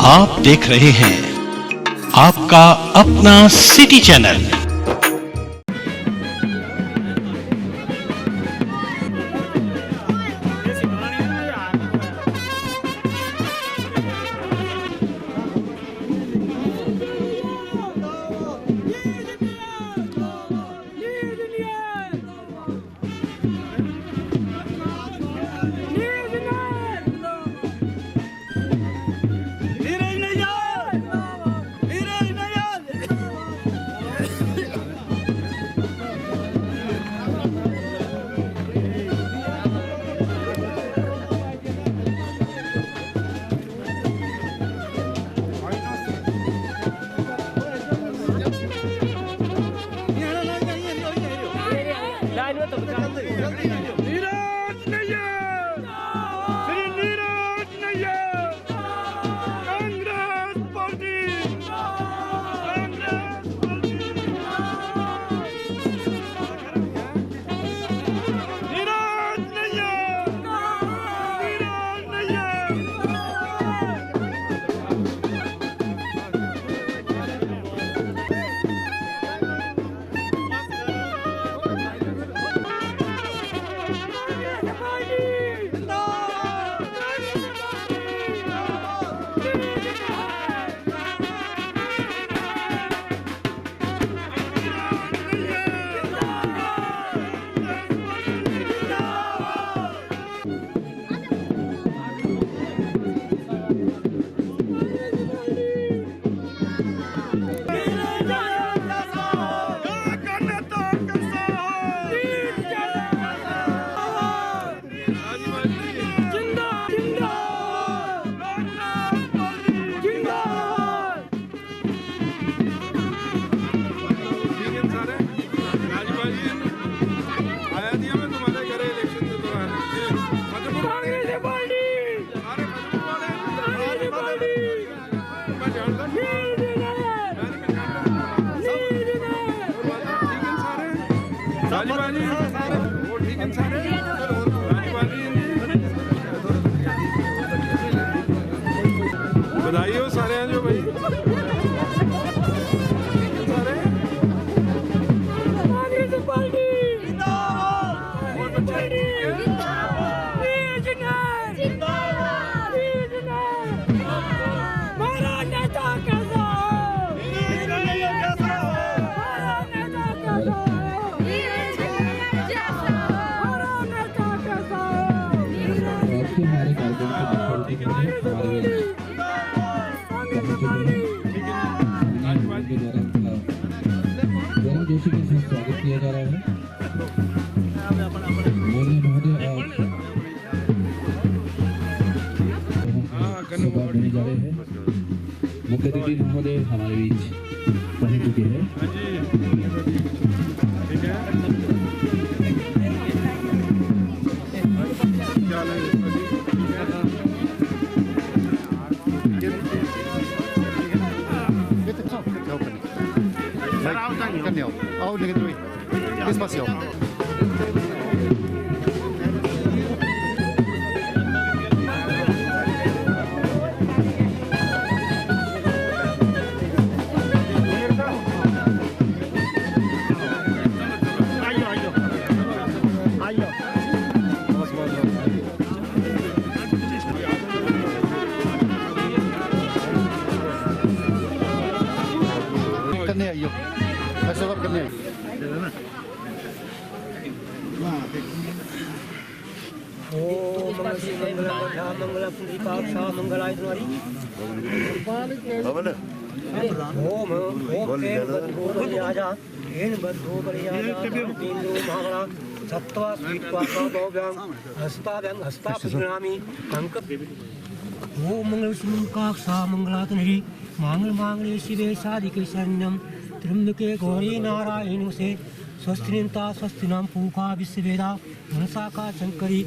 आप देख रहे हैं आपका अपना सिटी चैनल। बधाई हो सारे जो भाई जोशी के साथ स्वागत किया जा रहा है। महोदय जा रहे हैं। मुख्य अतिथि महोदय हमारे बीच पहुंच चुके हैं। आओ लेके despacio. करने आइयो, ऐसा बात करने आइयो। मंगल मांगल्ये शिवे साधिके शरण्यं त्र्यंबके गौरी नारायणी से स्वस्तिनिता स्वस्तिनां पूका विश्ववेदा मनसा का शंकरी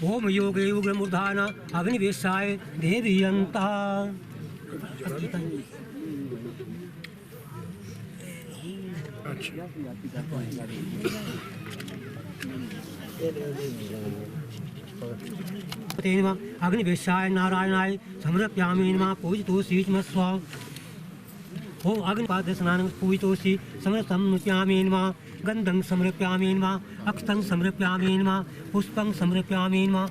ओम योगे उग्र मूर्धान अग्निवेशाय देवीयंता अग्निवेशाय नारायणाय समर्पयामि नमः पूजितोऽसि च स्वा ओम अग्निपादस्नानं पूजितोऽसि समर्पयामि नमः गन्धं समर्पयामि नमः अक्षतं समर्पयामि नमः पुष्पं समर्पयामि नमः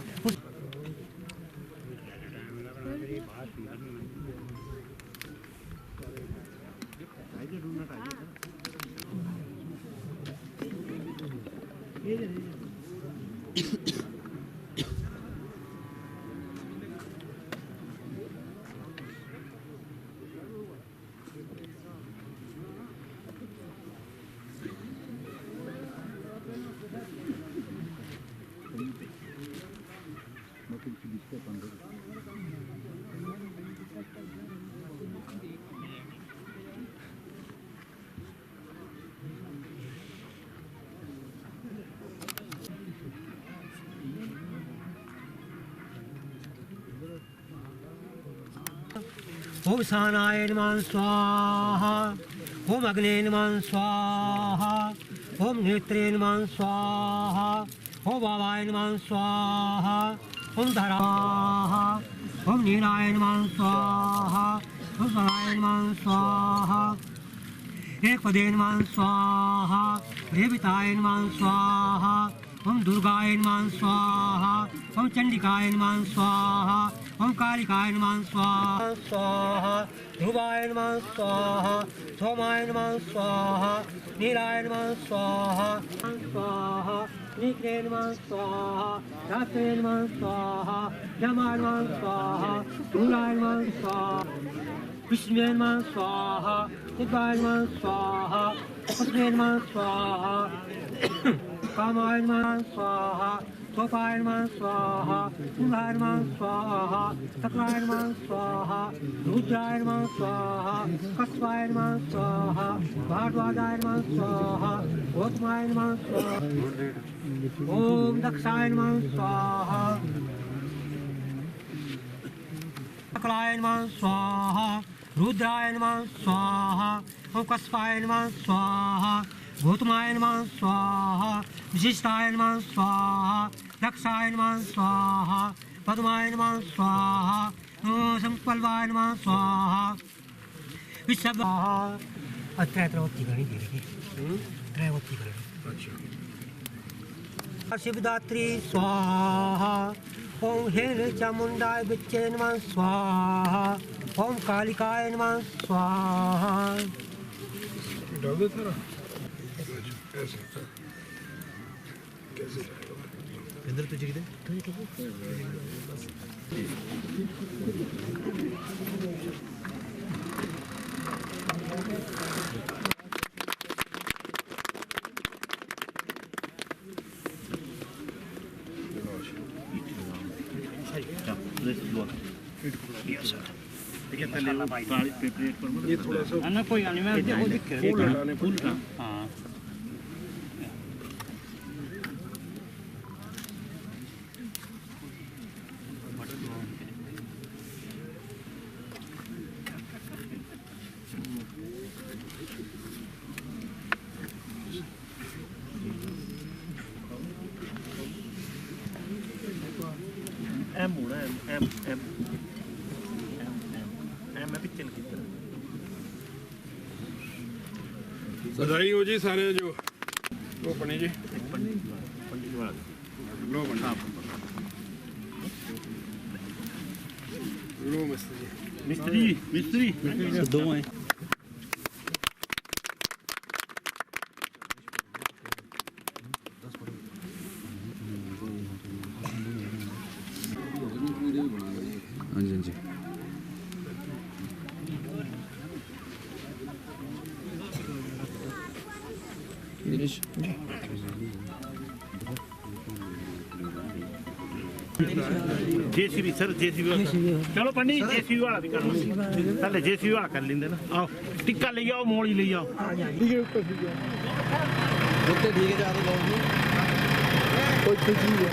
ओम शानाय नमः स्वाहा ओम अग्ने नमः स्वाहा ओम नेत्रे नमः स्वाहा ओम बाबाय नमः स्वाहा ओम धराहा ओम नीलाय नमः स्वाहा ओम सराय नमः स्वाहा एक पदे नमः स्वाहा देविताय नमः स्वाहा ओम दुर्गाय नमः स्वाहा ओम चंडिकाय नमः स्वाहा ओम कालिकाय नमः स्वाहा स्वाहा ध्रुवाय नमः स्वाहा सोमाय नमः स्वाहा नीलाय नमः स्वाहा स्वाहा नीले नमः स्वाहा रात्रे नमः स्वाहा यमाय नमः स्वाहा धूलाय नमः स्वाहा विष्णुवे नमः स्वाहा शिवाय नमः स्वाहा कृष्णे नमः स्वाहा कामाय नमः स्वाहा सोपाय नमः स्वाहा सिंहाय नमः स्वाहा चक्राय नमः स्वाहा रुद्राय नमः स्वाहा कस्वाय नमः स्वाहा भारद्वाजाय नमः स्वाहा गौतमाय नमः स्वाहा ओम दक्षाय नमः स्वाहा चक्राय नमः स्वाहा रुद्राय नमः स्वाहा ओम कस्वाय नमः स्वाहा गौतमाय नमः स्वाहा विशिष्टाय नमः स्वाहा दक्षाय नमः स्वाहा पद्माय नमः स्वाहा संपल्वाय नमः स्वाहा विश्ववाहा त्रैवती करनी देगी त्रैवती करनी शिवदात्री स्वाहा ओम हेन चामुंडाय बिच्चे नमः स्वाहा ओम कालिकाय नमः स्वाहा डाल दो सारा ऐसे कैसे इधर तुझे किधर ये थोड़ा सा कोई फूल लगाने पड़ेगा हाँ em mù đó em मैं पिक्चर की तरह बधाई हो जी सारे जो वो पनी जी पंडित वाला लो बना लो मिस्त्री मिस्त्री दो हैं हाँ जी हाँ जी जेसीबी सर जेसीबी चलो पंडित जेसीबी वाला भी कर लो पहले जेसीबी वाला कर लेंगे ना आओ टिक्का ले आओ मोड़ी ले आओ जितने ठीक है ज़्यादा लोग कोई चीज है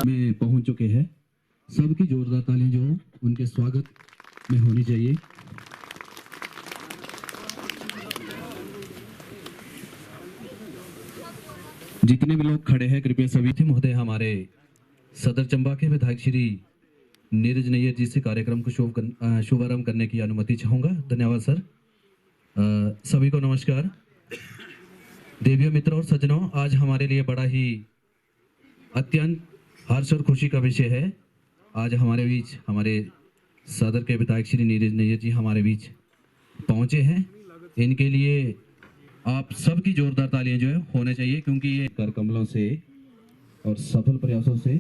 में पहुंच चुके हैं। सबकी जोरदार तालियां जो उनके स्वागत में होनी चाहिए। जितने भी लोग खड़े हैं कृपया सभी थे महोदय हमारे सदर चंबा के विधायक श्री नीरज नैयर जी से कार्यक्रम को शुभारंभ करने की अनुमति चाहूँगा। धन्यवाद सर। सभी को नमस्कार। देवियों मित्रों और सज्जनों, आज हमारे लिए बड़ा ही अत्यंत हर्ष और खुशी का विषय है। आज हमारे बीच हमारे सदर के विधायक श्री नीरज नैयर जी हमारे बीच पहुंचे हैं। इनके लिए आप सबकी जोरदार तालियां जो है होने चाहिए, क्योंकि ये कर कमलों से और सफल प्रयासों से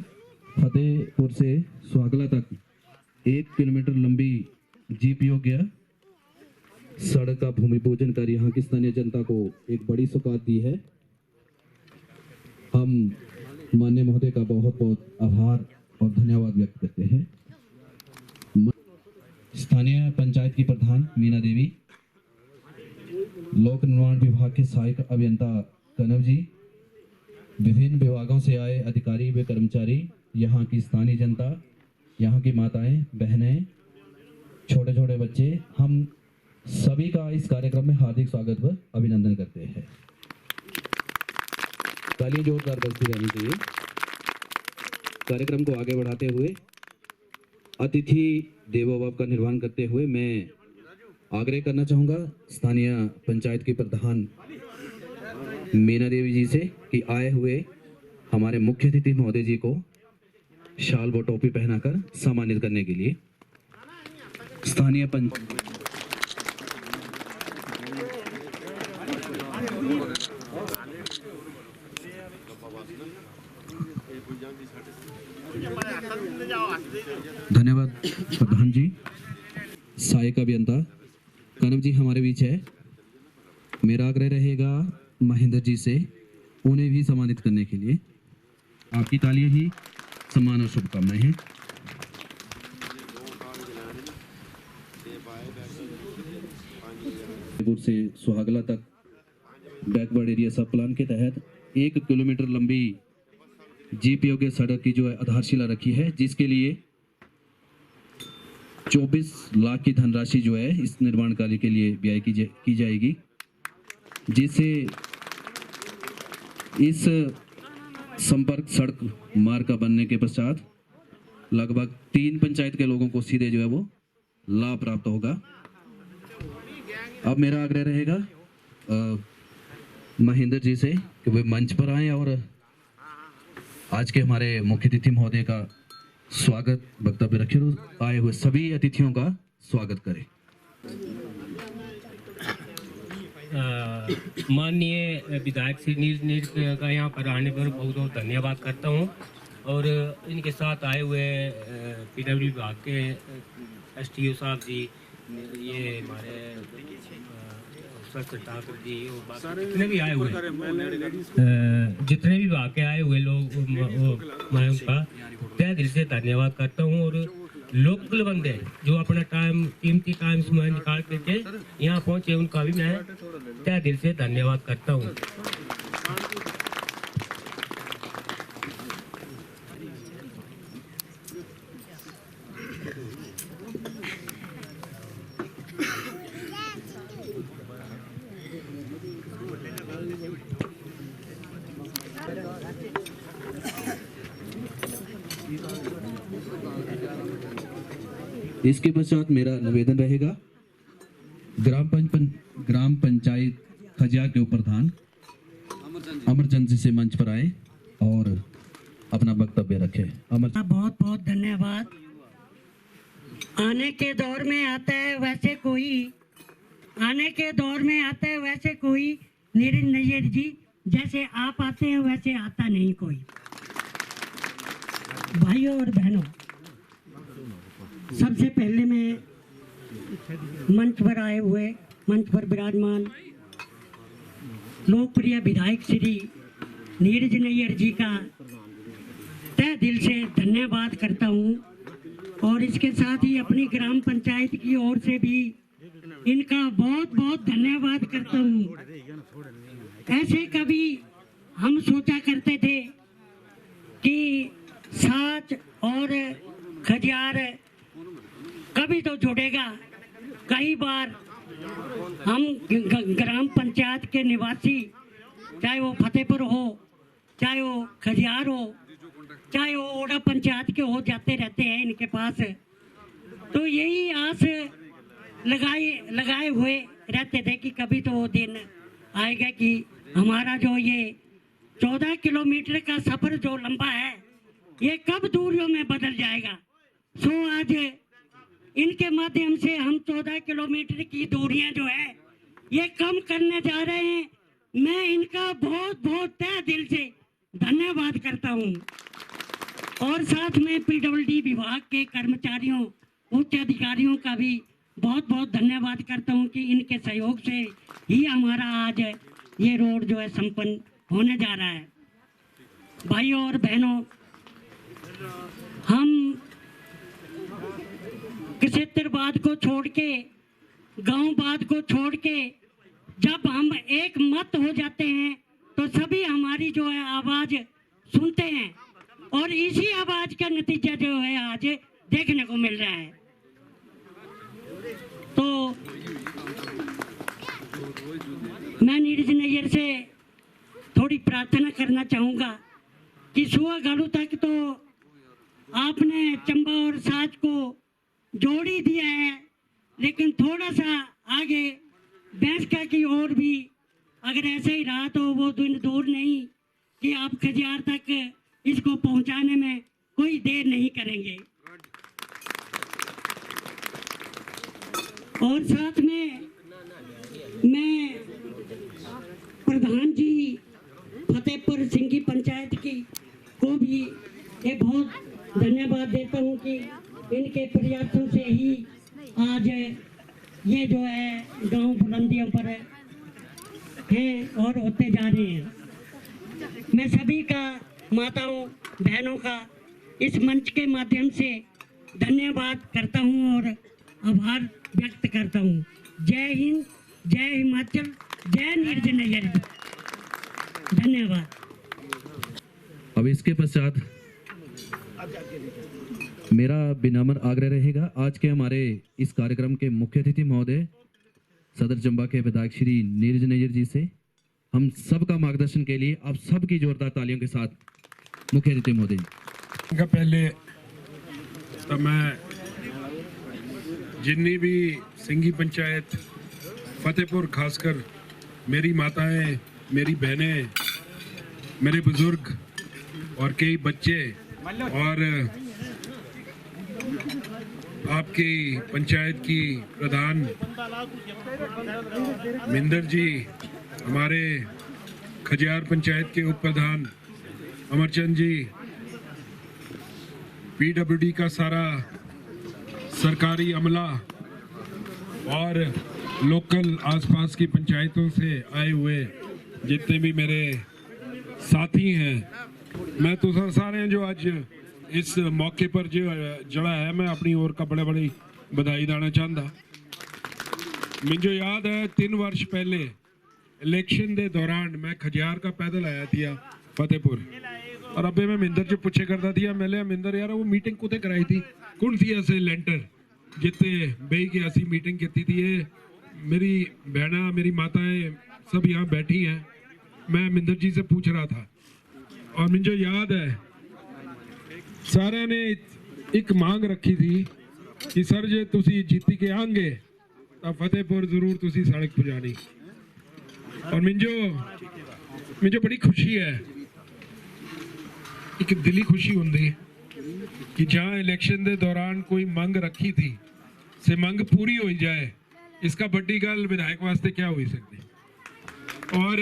फतेहपुर से स्वागला तक 1 किलोमीटर लंबी जीप योग्य सड़क का भूमि पूजन कर यहाँ की स्थानीय जनता को एक बड़ी सौगात दी है। हम माननीय महोदय का बहुत बहुत आभार और धन्यवाद व्यक्त करते हैं। स्थानीय पंचायत की प्रधान मीना देवी, लोक निर्माण विभाग के सहायक अभियंता कनव जी, विभिन्न विभागों से आए अधिकारी व कर्मचारी, यहाँ की स्थानीय जनता, यहाँ की माताएं बहनें, छोटे छोटे बच्चे, हम सभी का इस कार्यक्रम में हार्दिक स्वागत व अभिनंदन करते हैं। तालियां जोरदार बजती रहनी चाहिए। कार्यक्रम को आगे बढ़ाते हुए अतिथि देवो भव का निर्वहन करते हुए मैं आग्रह करना चाहूँगा स्थानीय पंचायत की प्रधान मीना देवी जी से कि आए हुए हमारे मुख्य अतिथि महोदय जी को शाल व टोपी पहनाकर सम्मानित करने के लिए स्थानीय धन्यवाद प्रधान जी। सहायक अभियंता कनव जी हमारे बीच है। मेरा आग्रह रहेगा महेंद्र जी से उन्हें भी सम्मानित करने के लिए। आपकी तालियां ही सम्मान और शुभकामनाएं हैं। से सुहागला तक बैकवर्ड एरिया सब प्लान के तहत 1 किलोमीटर लंबी जीप योग्य सड़क की जो है आधारशिला रखी है, जिसके लिए 24 लाख की धनराशि जो है इस निर्माण कार्य के लिए व्यय की जाएगी, जिससे इस संपर्क सड़क मार्ग का बनने के पश्चात लगभग 3 पंचायत के लोगों को सीधे जो है वो लाभ प्राप्त होगा। अब मेरा आग्रह रहेगा महेंद्र जी से कि वे मंच पर आएं और आज के हमारे मुख्य अतिथि महोदय का स्वागत वक्तव्य रखे और आए हुए सभी अतिथियों का स्वागत करें। माननीय विधायक श्री नीरज का यहाँ पर आने पर बहुत बहुत धन्यवाद करता हूँ और इनके साथ आए हुए पीडब्ल्यू विभाग के एसटीओ साहब जी, ये हमारे ठाकुर जी और जितने भी आए हुए जितने भी विभाग के आए हुए लोग, मैं उनका तहे दिल से धन्यवाद करता हूँ। और लोकल बंदे जो अपना टाइम, कीमती टाइम समय निकाल करके यहाँ पहुँचे, उनका भी मैं तहे दिल से धन्यवाद करता हूँ। इसके पश्चात मेरा निवेदन रहेगा ग्राम पंचायत खजियार के प्रधान अमरचंद जी से मंच पर आए और अपना वक्तव्य रखे। बहुत बहुत धन्यवाद। आने के दौर में आता है वैसे कोई नीरज नैयर जी, जैसे आप आते हैं वैसे आता नहीं कोई। भाइयों और बहनों, सबसे पहले मैं मंच पर आए हुए, मंच पर विराजमान लोकप्रिय विधायक श्री नीरज नैयर जी का तहे दिल से धन्यवाद करता हूं और इसके साथ ही अपनी ग्राम पंचायत की ओर से भी इनका बहुत बहुत धन्यवाद करता हूं। ऐसे कभी हम सोचा करते थे कि साच और खजियार कभी तो जुड़ेगा। कई बार हम ग्राम पंचायत के निवासी, चाहे वो फतेहपुर हो, चाहे वो खजियार हो, चाहे वो ओड़ा पंचायत के हो, जाते रहते हैं इनके पास। तो यही आस लगाए हुए रहते थे कि कभी तो वो दिन आएगा कि हमारा जो ये 14 किलोमीटर का सफर जो लंबा है, ये कब दूरियों में बदल जाएगा। सो आज इनके माध्यम से हम 14 किलोमीटर की दूरियां जो है ये कम करने जा रहे हैं। मैं इनका बहुत बहुत तहे दिल से धन्यवाद करता हूं और साथ में पीडब्ल्यूडी विभाग के कर्मचारियों, उच्च अधिकारियों का भी बहुत बहुत धन्यवाद करता हूं कि इनके सहयोग से ही हमारा आज ये रोड जो है संपन्न होने जा रहा है। भाइयों और बहनों, हम क्षेत्रवाद को छोड़ के, गांववाद को छोड़ के जब हम एक मत हो जाते हैं तो सभी हमारी जो है आवाज सुनते हैं और इसी आवाज का नतीजा जो है आज देखने को मिल रहा है। तो मैं नीरज नैयर से थोड़ी प्रार्थना करना चाहूंगा कि सुबह गालू तक तो आपने चंबा और साच को जोड़ ही दिया है, लेकिन थोड़ा सा आगे बैंसका की ओर भी अगर ऐसे ही रहा तो वो दिन दूर नहीं कि आप खजियार तक इसको पहुंचाने में कोई देर नहीं करेंगे। और साथ में मैं प्रधान जी फतेहपुर सिंगी पंचायत की को भी ये बहुत धन्यवाद देता हूँ कि इनके प्रयासों से ही आज ये जो है गांव बुलंदियों पर हैं और होते जा रहे हैं। मैं सभी का, माताओं बहनों का इस मंच के माध्यम से धन्यवाद करता हूं और आभार व्यक्त करता हूं। जय हिंद, जय हिमाचल, जय नीरज नैयर। धन्यवाद। अब इसके पश्चात मेरा विनम्र आग्रह रहेगा आज के हमारे इस कार्यक्रम के मुख्य अतिथि महोदय सदर चंबा के विधायक श्री नीरज नैयर जी से हम सबका मार्गदर्शन के लिए आप सबकी जोरदार तालियों के साथ मुख्य अतिथि महोदय जी का पहले तो मैं जितनी भी सिंगी पंचायत फतेहपुर, खासकर मेरी माताएं, मेरी बहनें, मेरे बुजुर्ग और कई बच्चे और आपकी पंचायत की प्रधान मिंदर जी, हमारे खजियार पंचायत के उप प्रधान अमरचंद जी, पीडब्ल्यूडी का सारा सरकारी अमला और लोकल आसपास की पंचायतों से आए हुए जितने भी मेरे साथी हैं, मैं तो सारे जो आज इस मौके पर जो जड़ा है, मैं अपनी ओर का बड़े बड़ी बधाई देना चाहता। मुझे याद है 3 वर्ष पहले इलेक्शन के दौरान मैं खजियार का पैदल आया था फतेहपुर, और अबे मैं मिंदर जो पूछे करता थी, मैं मिंदर यार वो मीटिंग कुते कराई थी, कौन थी ऐसे लेंटर जितने बही के ऐसी मीटिंग की थी। ये मेरी बहना, मेरी माताएं सब यहाँ बैठी हैं। मैं मिंदर जी से पूछ रहा था, और मुझे याद है सारे ने एक मांग रखी थी कि सर जे तुसी जीती के आएंगे तो फतेहपुर जरूर तुसी सड़क पुजानी। और मुझे बड़ी खुशी है, एक दिली खुशी होंगी कि जहाँ इलेक्शन के दौरान कोई मंग रखी थी से मंग पूरी हो जाए, इसका बड़ी गल विधायक वास्ते क्या हो सकती। और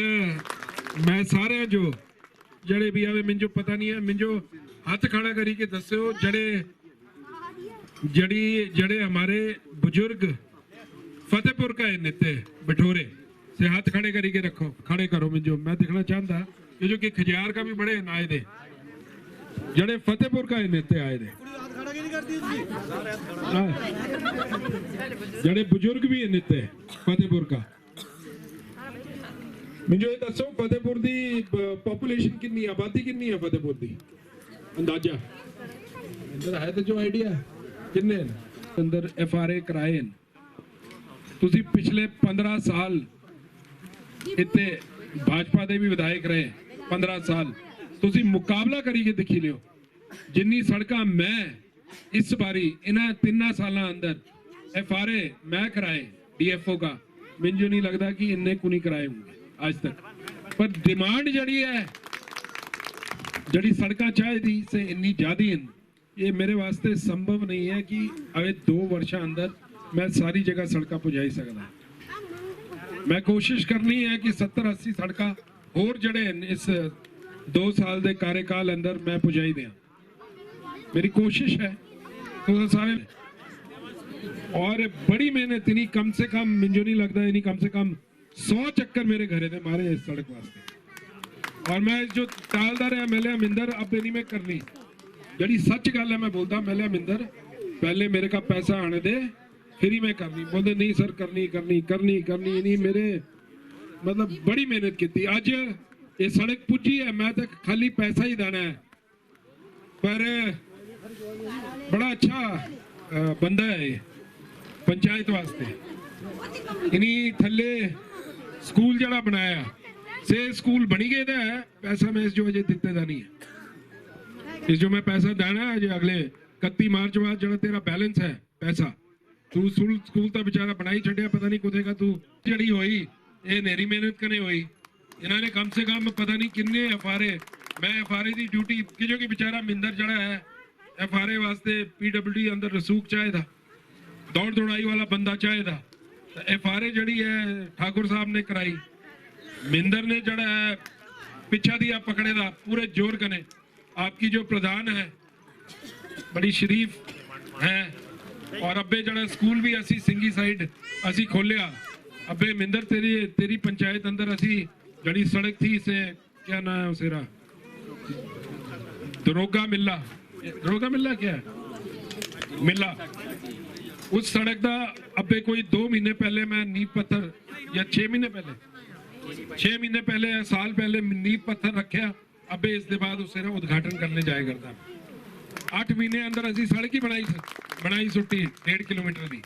मैं सारे जो जड़े भी आवे, मुझे पता नहीं है, मुझे हाथ खड़ा करी के दस्यो जड़े हमारे बुजुर्ग फतेहपुर का नेते बिठोरे से हाथ खड़े करी के रखो, खड़े करो। मुझे मैं देखना चाहता कि जो कि खजियार का भी बड़े आए थे, जड़े फतेहपुर का नेते आए थे, जड़े बुजुर्ग भी नेते फतेहपुर का। मुझे ये दसो फतेहपुर दी पॉपुलेशन कितनी, आबादी कितनी है फतेहपुर दी अंदाजा अंदर है तो जो आइडिया किन्ने अंदर FRA कराए। तुसी पिछले 15 साल इतने भाजपा दे भी विधायक रहे, 15 साल तुसी मुकाबला करी के दिखी लियो जिन्नी सड़का मैं इस बारी इन्हें 3 साल अंदर FRA मैं कराए DFO का, मुझे नहीं लगता कि इन्ने को नहीं कराए होंगे आज तक। पर डिमांड जड़ी है, जड़ी सड़का चाहे थी से इन्नी ज्यादा ये मेरे वास्ते संभव नहीं है कि अवे 2 वर्ष अंदर मैं सारी जगह सड़का पुजाई सकता। मैं कोशिश करनी है कि 70-80 सड़का और जड़े इस 2 साल के कार्यकाल अंदर मैं पुजाई दिया, मेरी कोशिश है। तो सारे और बड़ी मेहनत इन्हीं कम से कम मुझे नहीं लगता इन्हीं कम से कम 100 चक्कर मेरे घरे थे मारे इस सड़क वास्ते। और मैं जो टालदा रहा मेले मिंदर अब नहीं मैं करनी, जड़ी सच गल है मैं बोलता मेले मिंदर पहले मेरे का पैसा आने दे फिर ही मैं करनी। बोलते नहीं सर करनी करनी करनी करनी नहीं, मेरे मतलब बड़ी मेहनत की थी। आज ये सड़क पुजी है, मैं तो खाली पैसा ही देना है, पर बड़ा अच्छा बंदा है पंचायत वास्ते। इन्हीं थले स्कूल जड़ा बनाया से स्कूल बनी गए है, पैसा मैं इस जो अजय दिते दा नहीं है, इस जो मैं पैसा देना है अजय अगले 31 मार्च बाद जड़ा तेरा बैलेंस है पैसा तू स्कूल तो बेचारा बनाई छड़िया, पता नहीं कुछ का तू जड़ी हुई ये नेरी मेहनत करने हुई। इन्होंने कम से कम पता नहीं किन्ने FRA, मैं FRA की ड्यूटी कि जो कि बेचारा मिंदर जड़ा है FRA वास्ते PWD अंदर रसूख चाहे था, दौड़ दौड़ाई वाला बंदा चाहे था, FRA जड़ी है ठाकुर साहब ने कराई, मिंदर ने जड़ा है पिछा दिया पकड़े था पूरे जोर कने। आपकी जो प्रधान है बड़ी शरीफ है, और अबे जड़ा स्कूल भी असी सिंगी साइड असी खोलिया। अबे मिंदर तेरी पंचायत अंदर असी जड़ी सड़क थी से क्या नाम है उसेरा दरोगा मिला क्या है मिला, उस सड़क का अबे कोई 2 महीने पहले मैं नींव पत्थर या 6 महीने पहले साल पहले नींव पत्थर रखा। अबे इसके बाद उसे उद्घाटन करने जाया करता। 8 महीने अंदर असी सड़क ही बनाई सुट्टी 1.5 किलोमीटर की।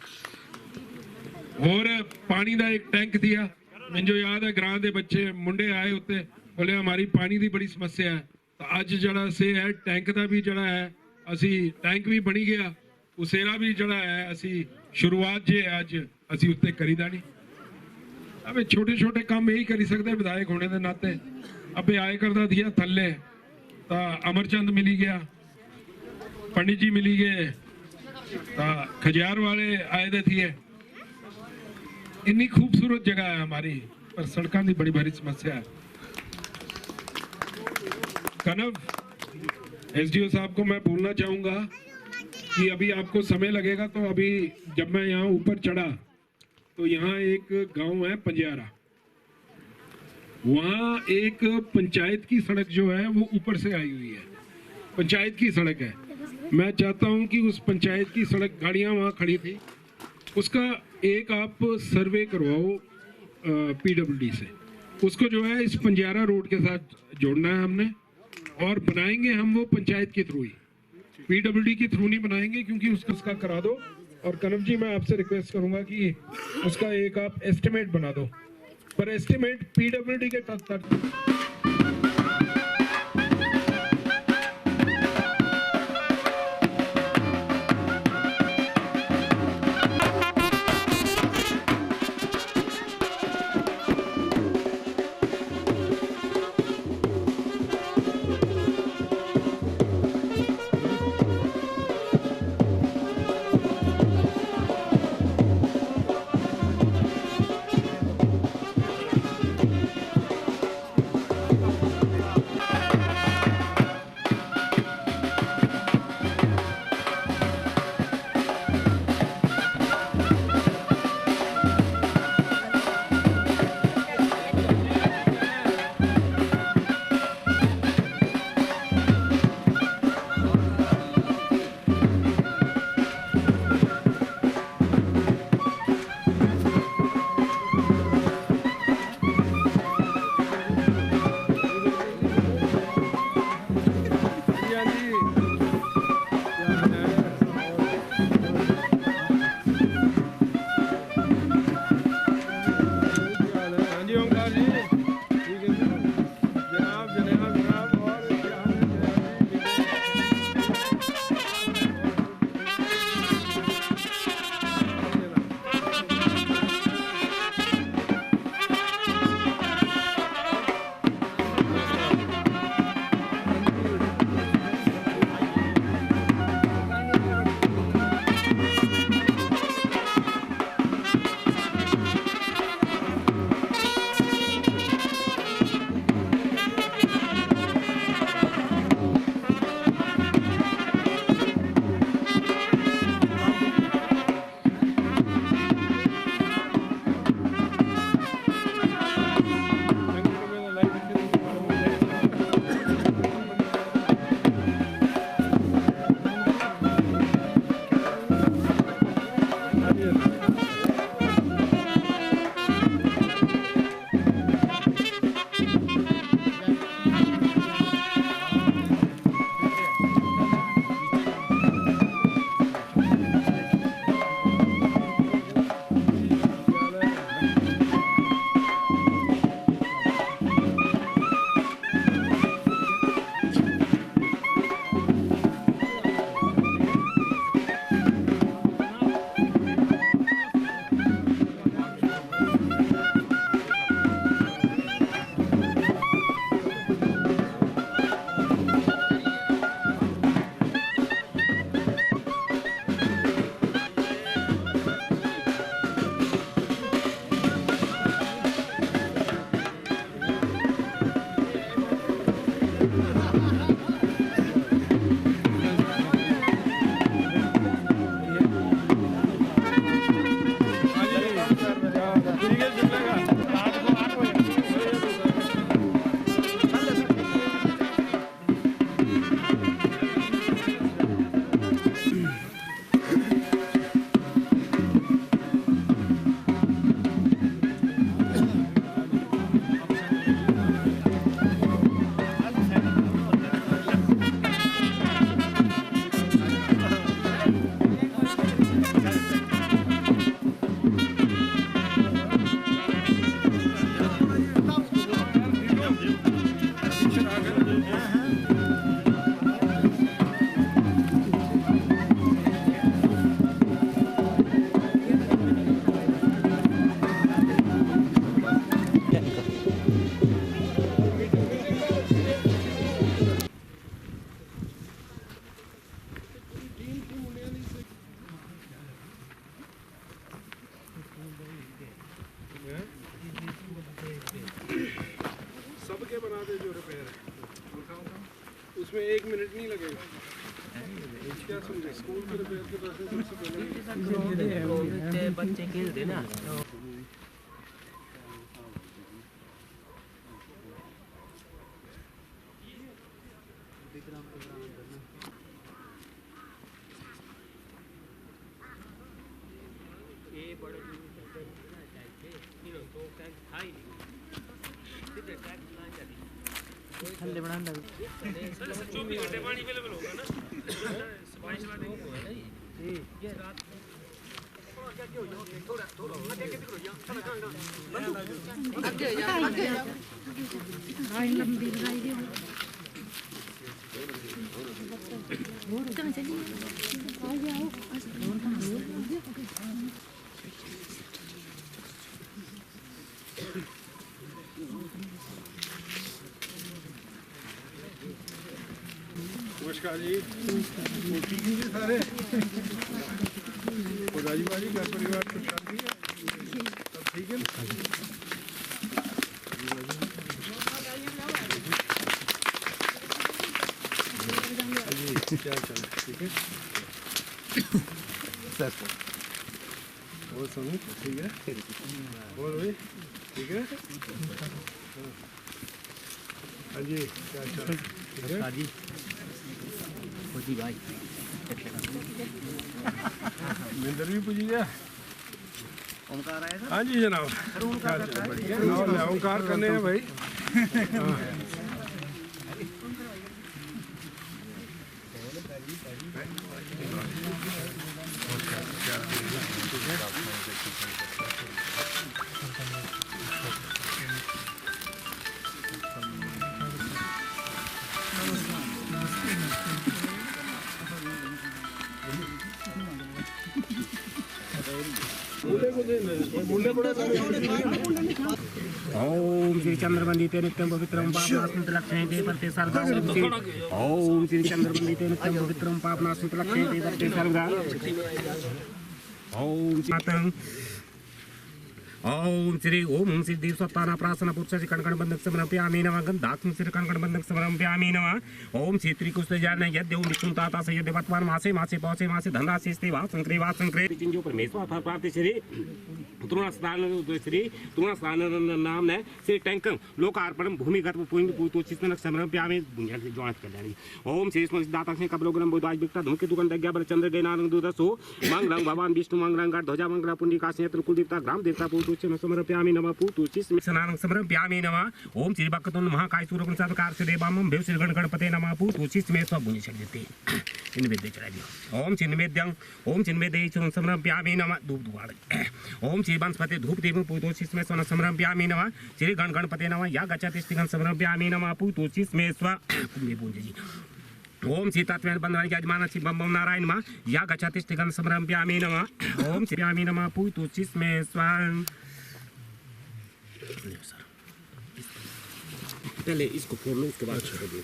और पानी का एक टैंक दिया, मुझे याद है ग्रां के बच्चे मुंडे आए उत्ते बोले हमारी पानी की बड़ी समस्या है, तो अज जड़ा से है टैंक का भी जड़ा है असी टैंक भी बनी गया, उसेरा भी जड़ा है असी शुरुआत जे अज असी उत्ते करीदा नहीं। अब छोटे छोटे काम यही करी सकते विधायक होने के नाते। अबे आए करता दिया थले तो अमरचंद मिली गया, पंडित जी मिली गए, खजियार वाले आए थे थिए इन्नी खूबसूरत जगह है हमारी पर सड़कों की बड़ी भारी समस्या है। कनव एसडीओ साहब को मैं बोलना चाहूंगा कि अभी आपको समय लगेगा, तो अभी जब मैं यहाँ ऊपर चढ़ा तो यहाँ एक गांव है पंजारा, वहाँ एक पंचायत की सड़क जो है वो ऊपर से आई हुई है, पंचायत की सड़क है। मैं चाहता हूँ कि उस पंचायत की सड़क, गाड़ियाँ वहाँ खड़ी थी, उसका एक आप सर्वे करवाओ पीडब्ल्यूडी से, उसको जो है इस पंजारा रोड के साथ जोड़ना है हमने, और बनाएंगे हम वो पंचायत के थ्रू ही, पीडब्ल्यूडी के थ्रू नहीं बनाएंगे, क्योंकि उसका करा दो। और कनव जी मैं आपसे रिक्वेस्ट करूंगा कि उसका एक आप एस्टिमेट बना दो, पर एस्टिमेट पीडब्ल्यूडी के तहत इसमें 1 मिनट नहीं लगेगा। क्या समझे, स्कूल के रिपेयर के पैसे सबसे पहले बच्चे खेलते ना। थल्ले बनांदा सर 24 घंटे पानी अवेलेबल होगा ना, सफाई चला देंगे। नमस्कार जी, ठीक है जी सारे? राजीव भाजी, घर परिवार सब शांति है? सब ठीक है ना? क्या चल ठीक है सर? और सुनो ठीक है? और भाई ठीक है? हाँ जी, क्या चल ठीक है जी? जी भाई मिंदर भी पूजी गया। ओंकार आया हाँ जी जनाब, ओंकार करने हैं भाई। ओम श्री चंद्रवंदिते नित्यं पवित्रं पापनाशं लक्ष्मीते वर्ते सर्वदा। ओम श्री चंद्रवंदिते नित्यं पवित्रं पापनाशं लक्ष्मीते वर्ते सर्वदा। ओम मातं ओम श्री ओम सिद्धि सत्ताना प्रासना पुरुष कणकण बंधक समर्पयामि नमः। गंधात्म श्री कणकण बंधक समर्पयामि नमः। ओम श्री त्रिकुष्ठ जान यद्य ओम विष्णु ताता से यद्य वर्तमान मासे मासे पौसे मासे धनराशि स्ते वा संक्रे जो परमेश्वर फल प्राप्ति श्री तृणस्थान नाम ने श्री टैंकं लोकार्पणं भूमिगत पूतोचितन समर्पयामि। बुनियाद ज्वात कल्याणी। ओम श्री दाता से कबलोग्रम बोधाय विक्ता धूमकेतु गंधज्ञा बर चंद्र देनानंद दुदसो मंगलं भगवान विष्णु मंगलं गण ध्वजा मंगला पुंडिका क्षेत्र कुल देवता ग्राम देवता पूतोचिन समर्पयामि नमः। पूतोचिस स्नानं समर्पयामि नमः। ओम श्री भक्तुन महाकाय सूर्यकुल सत्कार से देवामं भेव श्री गणपते नमः। पूतोचिस में सब बुनि शक्ति निवेद्य चढ़ा दियो। ओम श्री निवेद्यं ओम श्री निवेद्य समर्पयामि नमः। धूप दुआर। ओम श्री वंशपते धूप देव पूतोचिस में सोन समर्पयामि नमः। श्री गणपते नमः। या गच्छति स्थिगं समर्पयामि नमः। पूतोचिस में स्व कुंभे पूजि। ओम श्री तत्वेन बंधवानि यजमान श्री बम नारायण मा या गच्छति स्थिगं समर्पयामि नमः। ओम श्री यामि नमः। पूतोचिस में स्व पहले इसको फोड़ लो, उसके बाद छोड़ दो।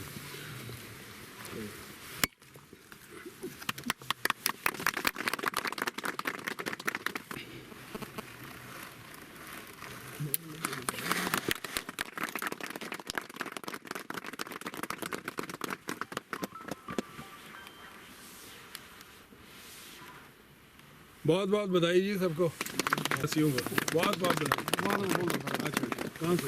बहुत बहुत बधाई जी सबको, हंसियों को बहुत बहुत बधाई। अच्छा कहाँ से?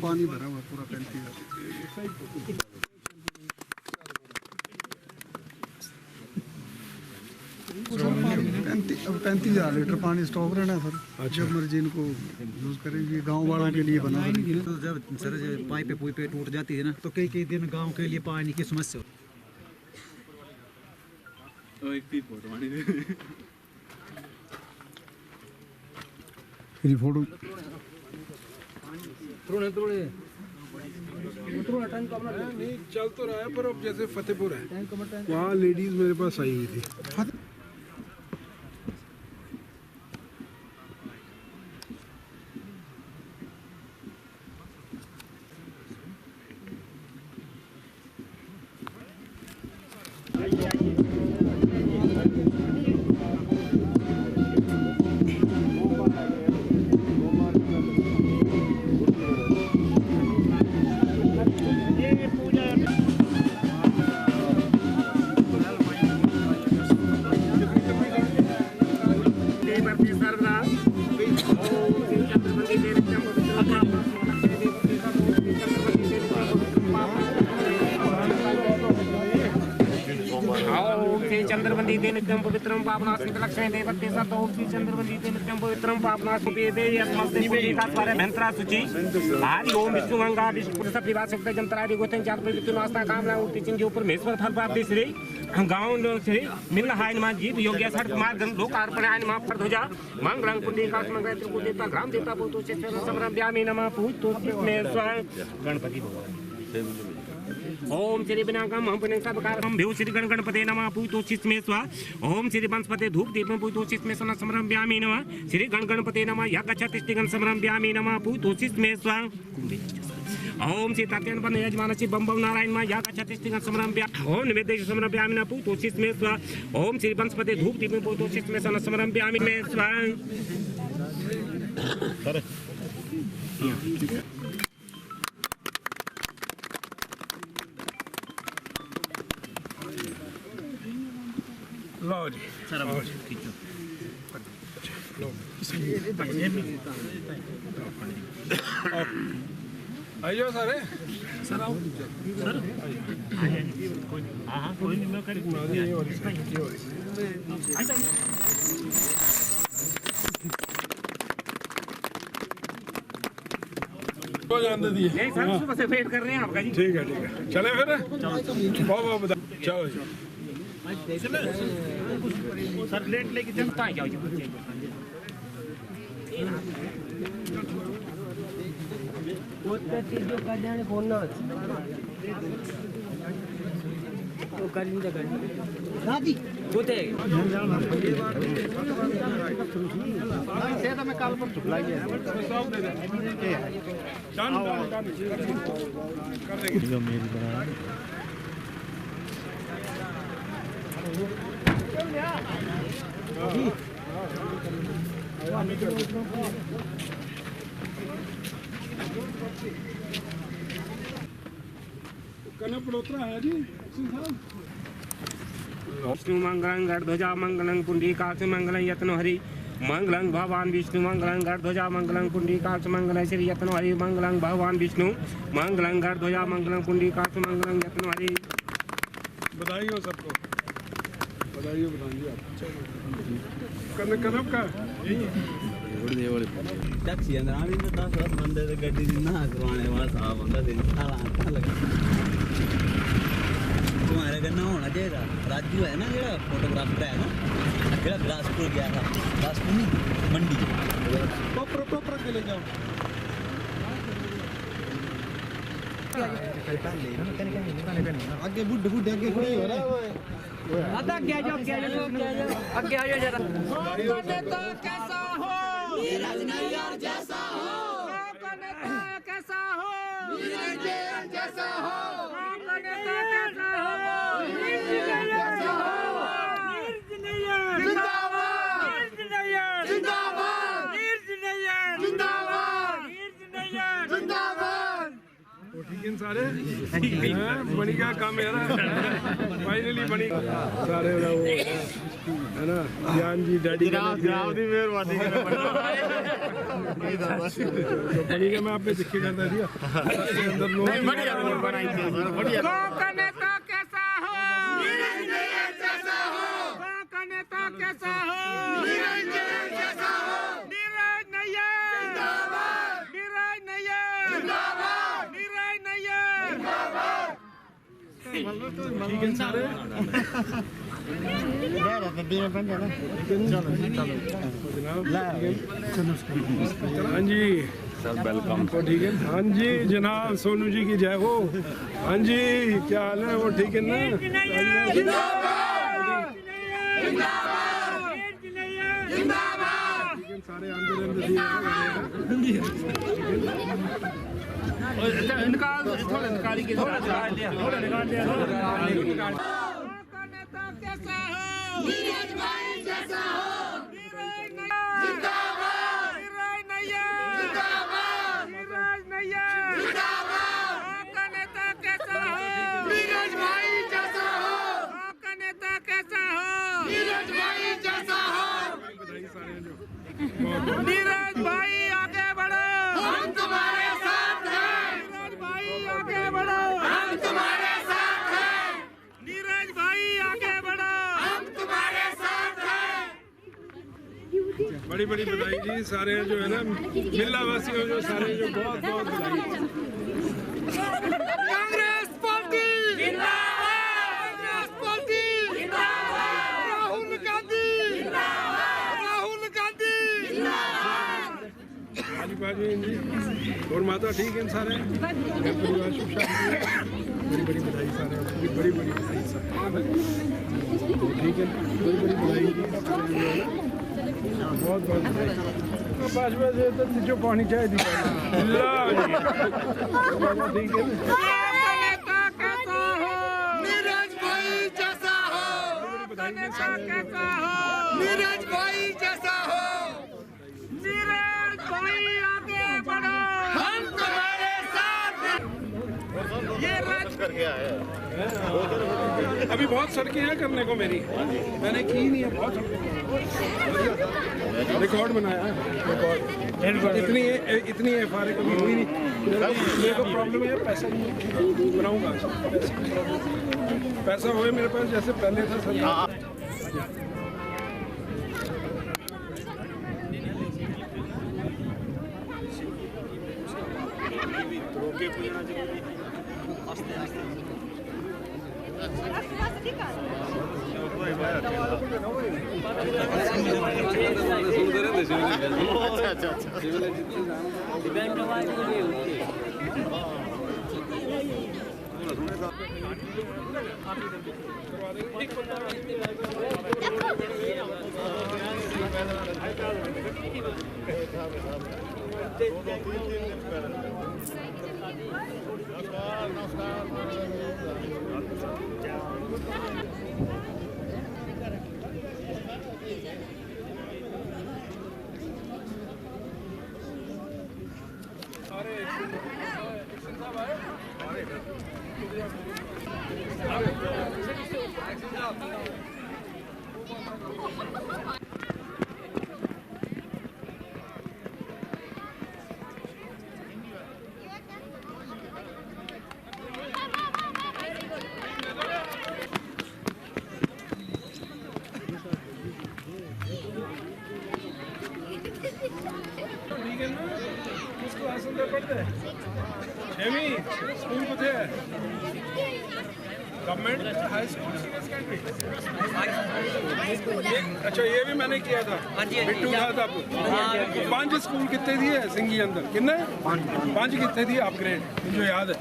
पानी भरा हुआ पूरा 35,000 लीटर पानी स्टॉक रहना है सर। जब मर्जी इनको यूज करेंगे, गांव वालों के लिए बना। तो जब सर पाइप पे टूट जाती है ना, तो कई कई दिन गांव के लिए पानी की समस्या फोटो नहीं चल तो रहा है, पर अब जैसे फतेहपुर है वहाँ लेडीज मेरे पास आई हुई थी। वंदिते नित्यं पवित्रं पावनास्मित लक्ष्मी देवते सतोऽपि चन्द्रवन्दिते नित्यं पवित्रं पावनास्मि वेदे यस्मस्ते पुरीकास्वारे भयंत्रा शुचि हरि ओम विष्णु मंगा विष्णु पुरुष परिवार शक्ति जंत्रादि गोतन चार पवित्र नास्ता कामना उठती चिंज ऊपर महेश्वर फल प्राप्ति श्री गाँव लोग श्री मिल हाय नमा जीव योग्य सठ मार्ग लोकार्पण आय नमा पर ध्वजा मंगलं पुण्डिकास मंगल त्रिपुर देवता ग्राम देवता बोतो से संभ्रम्यामि नमः पूतो में स्वयं गणपति भगवान ओम श्री विनायकम हम पुण्य सब कार हम भ्यू श्री गणपते नमः पूतो चिस्मे स्वा ओम श्री वंशपते धूप दीपम पूतो चिस्मे सन संभ्रम्यामि नमः श्री गणपते नमः यज्ञ संभ्रम्यामि नमः पूतो चिस्मे स्वा ओम सीतात्यन बन यजमानसि बम बम नारायण मा या छत्तीसगढ़ समरम्या ओम निवेदेश समरम्यामि न पूतो चिस्मे स्वा ओम श्री वंशपते धूप दीपम पूतो चिस्मे सन समरम्यामि में स्वा लो जी सर आइयो सारे सर आओ सर हाँ कोई नहीं मैं कर को जान दे दिए नहीं सर सुबह से वेट कर रहे हैं आपका जी ठीक है चले फिर बहुत बहुत बता चलो सर प्लेट लेके चलता है क्या चीज जो कर जाने फोन ना वो कर लीजिए कर दादी होते से तो मैं कल पर चुप लाइए कर देंगे कना पड़ोतरा है जी विष्णु मंगलं गणध्वजा मंगलं पुंडरीकाक्ष मंगलं यत्नो हरि मंगलं भगवान विष्णु मंगलं गणध्वजा मंगलं पुंडरीकाक्ष मंगलं श्री यत्नो हरि मंगलं भगवान विष्णु मंगलं गणध्वजा मंगलं पुंडरीकाक्ष मंगलं यत्नो हरि बधाई हो सबको बधाई हो बताइए आप कनब का टैक्सी अंदर आवी में 10 बंदे ते गड्डी दी ना करवाने वाला साहब बंदा दिन साला आता लगा तुम्हारे गन्ना होना चाहिए राजू है ना जेड़ा फोटोग्राफर है ना जेड़ा बिलासपुर गया था बिलासपुर नहीं मंडी प्रॉपर के ले जाओ आगे बुड्ढे बुड्ढे आगे खड़े हो रहा है आधा क्या जाओ आगे आ जाओ जरा नेता कैसा हो नीरज नैयर जैसा हो नेता कैसा हो नीरज नैयर जैसा हो नेता कैसा हो नीरज नैयर जैसा हो नीरज नैयर जिंदाबाद नीरज नैयर जिंदाबाद नीरज नैयर जिंदाबाद नीरज नैयर जिंदाबाद ठीक है सारे बनी क्या काम यार फाइनली बनी सारे है ना ज्ञान जी डैडी ग्राम दी मेहरबानी बनी का मैं आप पे चिट्ठी करता दिया अंदर लोग बनाई थी सर बढ़िया का नेता कैसा हो नीरज नैयर जैसा हो का नेता कैसा हो नीरज नैयर जैसा हो नीरज नैयर जिंदाबाद नीरज नैयर जिंदाबाद नीरज नैयर जिंदाबाद ठीक है सारे हाँ जी सर वेलकम तो ठीक है हाँ जी जनाब सोनू जी की जय हो हाँ जी क्या हाल है वो ठीक है ना सारे निकाल थोड़ा निकाली के थोड़ा निकाल लिया कैसा हो नीरज भाई जैसा हो नीरज जिंदाबाद नीरज नैयर जिंदाबाद नीरज नैयर जिंदाबाद का नेता कैसा हो नीरज भाई जैसा हो का नेता कैसा हो नीरज भाई जैसा हो नीरज भाई आगे बढ़ो हम तुम्हारे साथ हैं नीरज भाई आगे बढ़ो हम तुम्हारे साथ हैं नीरज भाई आगे बढ़ो हम तुम्हारे बड़ी बड़ी बधाई जी सारे जो है ना मिल्ला वासियों जो सारे जो बहुत बहुत बधाई। कांग्रेस पार्टी जिंदाबाद, कांग्रेस पार्टी जिंदाबाद, राहुल गांधी जिंदाबाद, राहुल गांधी जिंदाबाद। बाजी जी और माता ठीक है सारे घर परिवार सुख शांति, बड़ी बड़ी बधाई सारे, बड़ी बड़ी बधाई सारे, ठीक है बड़ी बड़ी बधाई बहुत बहुत पाँच बजे तो जो पानी चाय दी ठीक है। नीरज भाई जैसा हो, नीरज भाई जैसा हो, नीरज भाई आगे बढ़ो, हम तुम्हारे साथ। ये राज करके आए अभी बहुत सड़कें हैं करने को मेरी, मैंने की नहीं है, बहुत रिकॉर्ड बनाया है, रिकॉर्ड इतनी FRA कभी हुई नहीं। मेरे को प्रॉब्लम है पैसा नहीं बनाऊंगा, पैसा होए मेरे पास जैसे पहले था सर। स्कूल कुठे आहे? Government high school senior secondary. अच्छा ये भी मैंने किया था, बिट्टू था तब। 5 स्कूल कितने दिए सिंगी अंदर, कितने 5 कितने दिए अपग्रेड मुझे याद है।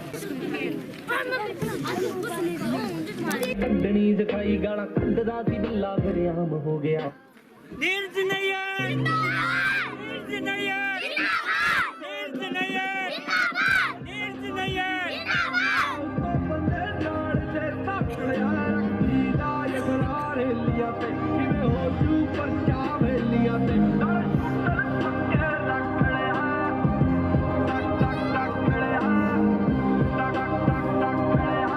कंडनी दिखाई गाना कंडदा सी बिल्ला फिर आम हो गया। नीरज नैयर नीरज नैयर नीरज नैयर नीरज नैयर बंदे नाल से तकड़िया रखी दा यगरार लिया ते किवे हो जू परचा वेलिया ते नाल के रखड़िया टक टक टकड़िया टक टक टकड़िया